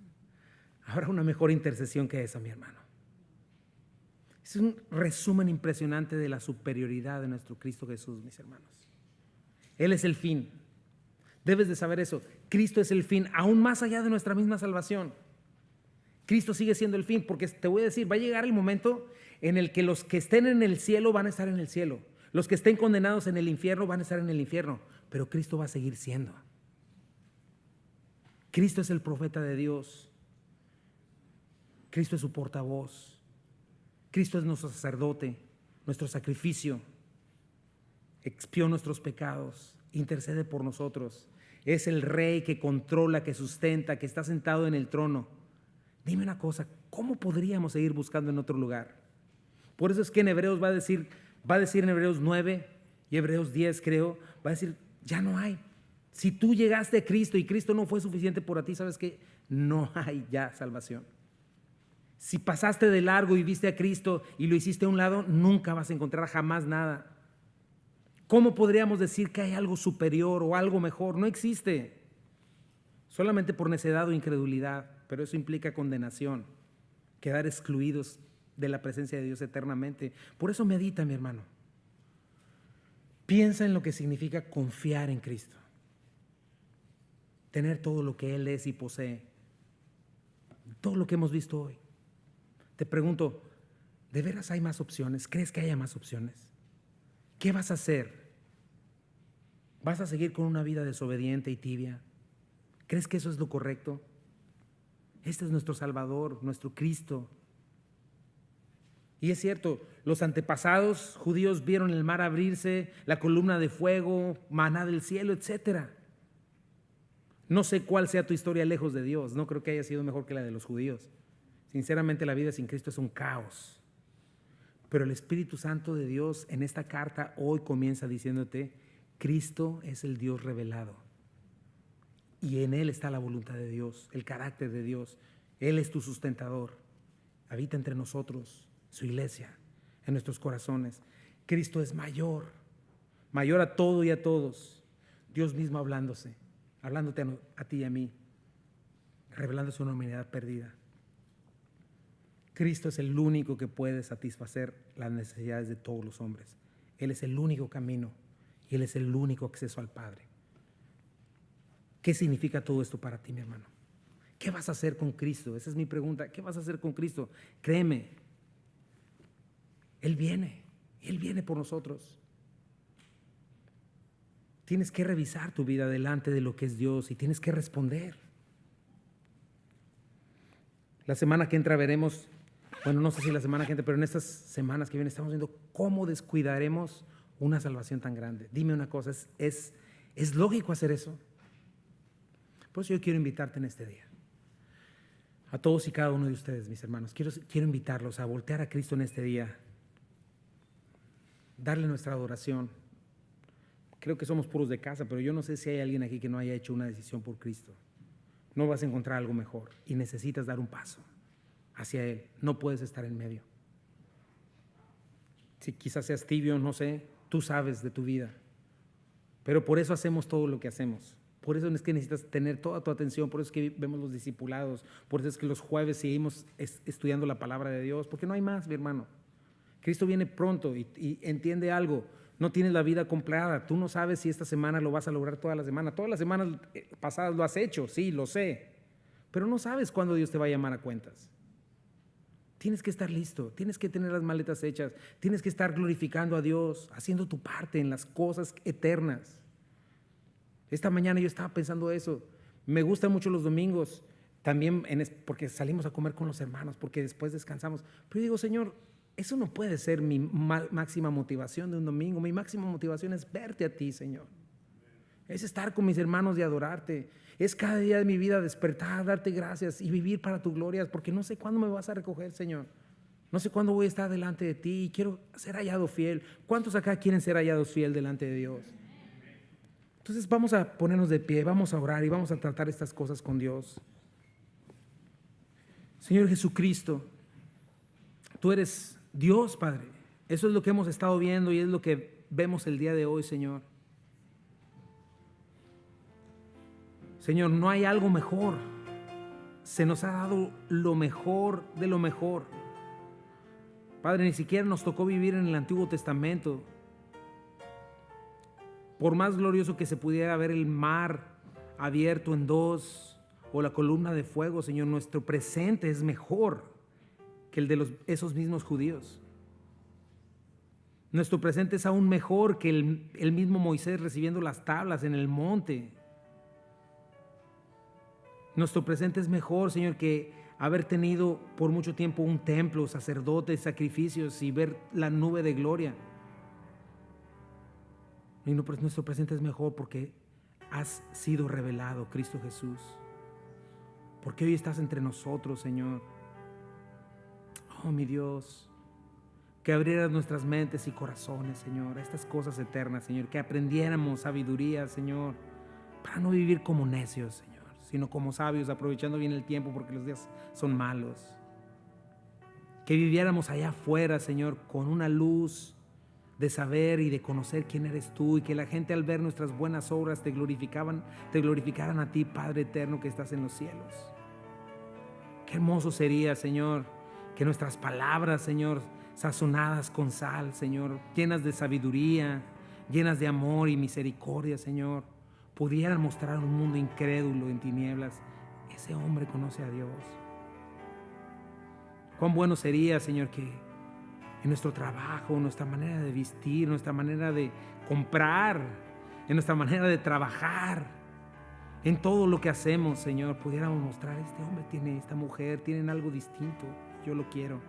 Habrá una mejor intercesión que esa, mi hermano. Es un resumen impresionante de la superioridad de nuestro Cristo Jesús, mis hermanos. Él es el fin. Debes de saber eso. Cristo es el fin, aún más allá de nuestra misma salvación. Cristo sigue siendo el fin, porque te voy a decir, va a llegar el momento en el que los que estén en el cielo van a estar en el cielo. Los que estén condenados en el infierno van a estar en el infierno, pero Cristo va a seguir siendo. Cristo es el profeta de Dios. Cristo es su portavoz. Cristo es nuestro sacerdote, nuestro sacrificio. Expió nuestros pecados, intercede por nosotros. Es el rey que controla, que sustenta, que está sentado en el trono. Dime una cosa, ¿cómo podríamos seguir buscando en otro lugar? Por eso es que en Hebreos va a decir en Hebreos 9 y Hebreos 10, creo, va a decir, ya no hay. Si tú llegaste a Cristo y Cristo no fue suficiente por ti, ¿sabes qué? No hay ya salvación. Si pasaste de largo y viste a Cristo y lo hiciste a un lado, nunca vas a encontrar jamás nada. ¿Cómo podríamos decir que hay algo superior o algo mejor? No existe. Solamente por necedad o incredulidad, pero eso implica condenación, quedar excluidos de la presencia de Dios eternamente. Por eso medita, mi hermano. Piensa en lo que significa confiar en Cristo. Tener todo lo que Él es y posee. Todo lo que hemos visto hoy. Te pregunto, ¿de veras hay más opciones? ¿Crees que haya más opciones? ¿Qué vas a hacer? ¿Vas a seguir con una vida desobediente y tibia? ¿Crees que eso es lo correcto? Este es nuestro Salvador, nuestro Cristo. Y es cierto, los antepasados judíos vieron el mar abrirse, la columna de fuego, maná del cielo, etcétera. No sé cuál sea tu historia lejos de Dios, no creo que haya sido mejor que la de los judíos. Sinceramente, la vida sin Cristo es un caos. Pero el Espíritu Santo de Dios en esta carta hoy comienza diciéndote, Cristo es el Dios revelado. Y en Él está la voluntad de Dios, el carácter de Dios. Él es tu sustentador. Habita entre nosotros, su iglesia, en nuestros corazones. Cristo es mayor a todo y a todos. Dios mismo hablándote a ti y a mí, revelándose una humanidad perdida. Cristo es el único que puede satisfacer las necesidades de todos los hombres. Él es el único camino y Él es el único acceso al Padre. ¿Qué significa todo esto para ti, mi hermano? ¿Qué vas a hacer con Cristo? Esa es mi pregunta. ¿Qué vas a hacer con Cristo? Créeme, Él viene por nosotros. Tienes que revisar tu vida delante de lo que es Dios y tienes que responder. La semana que entra veremos, bueno, no sé si la semana que entra, pero en estas semanas que vienen estamos viendo cómo descuidaremos una salvación tan grande. Dime una cosa, ¿es lógico hacer eso? Por eso yo quiero invitarte en este día. A todos y cada uno de ustedes, mis hermanos, quiero invitarlos a voltear a Cristo en este día, darle nuestra adoración. Creo que somos puros de casa, pero yo no sé si hay alguien aquí que no haya hecho una decisión por Cristo. No vas a encontrar algo mejor y necesitas dar un paso hacia Él. No puedes estar en medio. Si quizás seas tibio, no sé, tú sabes de tu vida. Pero por eso hacemos todo lo que hacemos. Por eso es que necesitas tener toda tu atención, por eso es que vemos los discipulados, por eso es que los jueves seguimos estudiando la palabra de Dios, porque no hay más, mi hermano. Cristo viene pronto y entiende algo, no tienes la vida completa, tú no sabes si esta semana lo vas a lograr toda la semana. Todas las semanas pasadas lo has hecho, sí, lo sé, pero no sabes cuándo Dios te va a llamar a cuentas. Tienes que estar listo, tienes que tener las maletas hechas, tienes que estar glorificando a Dios, haciendo tu parte en las cosas eternas. Esta mañana yo estaba pensando eso. Me gustan mucho los domingos, también porque salimos a comer con los hermanos, porque después descansamos. Pero yo digo, Señor, eso no puede ser mi máxima motivación de un domingo. Mi máxima motivación es verte a ti, Señor. Es estar con mis hermanos y adorarte. Es cada día de mi vida despertar, darte gracias y vivir para tu gloria, porque no sé cuándo me vas a recoger, Señor. No sé cuándo voy a estar delante de ti y quiero ser hallado fiel. ¿Cuántos acá quieren ser hallados fiel delante de Dios? Entonces vamos a ponernos de pie, vamos a orar y vamos a tratar estas cosas con Dios. Señor Jesucristo, tú eres Dios, Padre. Eso es lo que hemos estado viendo y es lo que vemos el día de hoy, Señor. Señor, no hay algo mejor. Se nos ha dado lo mejor de lo mejor. Padre, ni siquiera nos tocó vivir en el Antiguo Testamento. Por más glorioso que se pudiera ver el mar abierto en dos o la columna de fuego, Señor, nuestro presente es mejor que el de esos mismos judíos. Nuestro presente es aún mejor que el mismo Moisés recibiendo las tablas en el monte. Nuestro presente es mejor, Señor, que haber tenido por mucho tiempo un templo, sacerdotes, sacrificios y ver la nube de gloria. Y nuestro presente es mejor porque has sido revelado, Cristo Jesús. Porque hoy estás entre nosotros, Señor. Oh, mi Dios, que abrieras nuestras mentes y corazones, Señor, a estas cosas eternas, Señor. Que aprendiéramos sabiduría, Señor, para no vivir como necios, Señor, sino como sabios, aprovechando bien el tiempo porque los días son malos. Que viviéramos allá afuera, Señor, con una luz de saber y de conocer quién eres tú, y que la gente al ver nuestras buenas obras te glorificaran a ti, Padre eterno que estás en los cielos. Qué hermoso sería, Señor, que nuestras palabras, Señor, sazonadas con sal, Señor, llenas de sabiduría, llenas de amor y misericordia, Señor, pudieran mostrar a un mundo incrédulo en tinieblas: ese hombre conoce a Dios. Cuán bueno sería, Señor, que en nuestro trabajo, en nuestra manera de vestir, en nuestra manera de comprar, en nuestra manera de trabajar, en todo lo que hacemos, Señor, pudiéramos mostrar: este hombre tiene, esta mujer tienen algo distinto, yo lo quiero.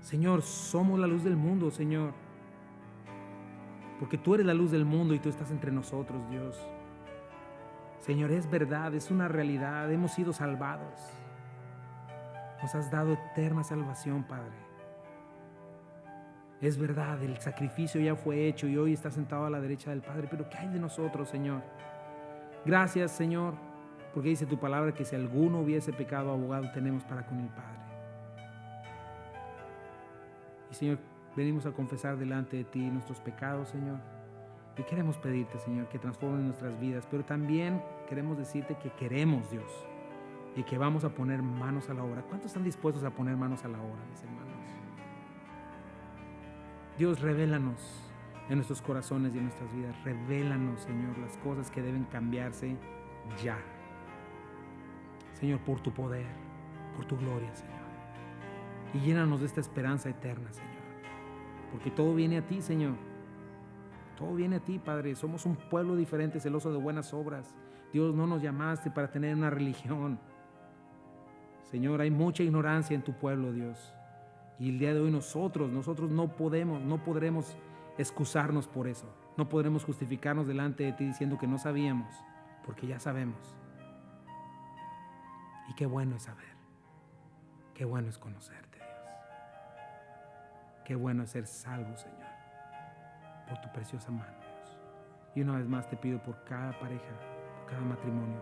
Señor, somos la luz del mundo, Señor, porque tú eres la luz del mundo y tú estás entre nosotros, Dios. Señor, es verdad, es una realidad, hemos sido salvados. Nos has dado eterna salvación, Padre. Es verdad, el sacrificio ya fue hecho y hoy está sentado a la derecha del Padre, pero ¿qué hay de nosotros, Señor? Gracias, Señor, porque dice tu palabra que si alguno hubiese pecado, abogado tenemos para con el Padre. Y Señor, venimos a confesar delante de ti nuestros pecados, Señor. Y queremos pedirte, Señor, que transformes nuestras vidas, pero también queremos decirte que queremos, Dios, y que vamos a poner manos a la obra. ¿Cuántos están dispuestos a poner manos a la obra, mis hermanos? Dios, revélanos en nuestros corazones y en nuestras vidas. Revélanos, Señor, las cosas que deben cambiarse ya. Señor, por tu poder, por tu gloria, Señor. Y llénanos de esta esperanza eterna, Señor. Porque todo viene a ti, Señor. Todo viene a ti, Padre. Somos un pueblo diferente, celoso de buenas obras. Dios, no nos llamaste para tener una religión. Señor, hay mucha ignorancia en tu pueblo, Dios. Y el día de hoy nosotros no podremos excusarnos por eso. No podremos justificarnos delante de ti diciendo que no sabíamos, porque ya sabemos. Y qué bueno es saber. Qué bueno es conocerte, Dios. Qué bueno es ser salvo, Señor, por tu preciosa mano, Dios. Y una vez más te pido por cada pareja, por cada matrimonio,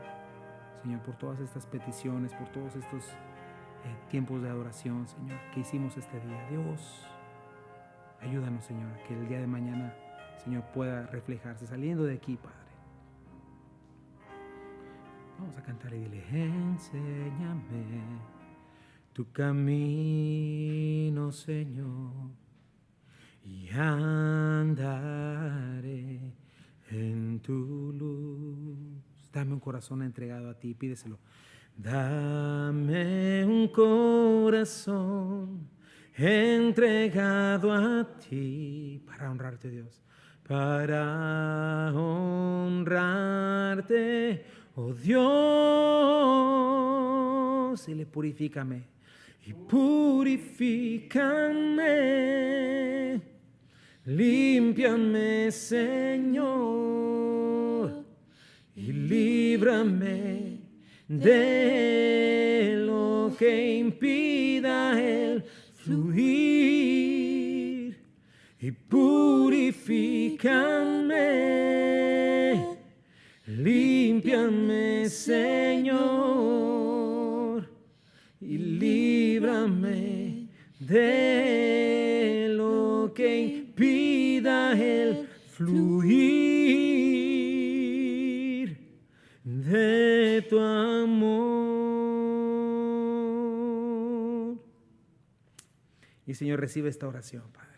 Señor, por todas estas peticiones, por todos estos tiempos de adoración, Señor, que hicimos este día. Dios, ayúdanos, Señor, que el día de mañana, Señor, pueda reflejarse saliendo de aquí, Padre. Vamos a cantar y dile: enséñame tu camino, Señor, y andaré en tu luz. Dame un corazón entregado a ti, pídeselo. Dame un corazón entregado a ti para honrarte, Dios, para honrarte, oh Dios. Y le purifícame, y purifícame, límpiame, Señor, y líbrame de lo que impida el fluir, y purifícame, límpiame, Señor, y líbrame de lo que impida el fluir de tu amor. Y Señor, recibe esta oración, Padre.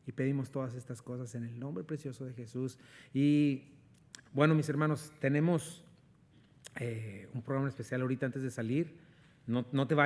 Y pedimos todas estas cosas en el nombre precioso de Jesús. Y bueno, mis hermanos, tenemos un programa especial ahorita antes de salir. No te vayas.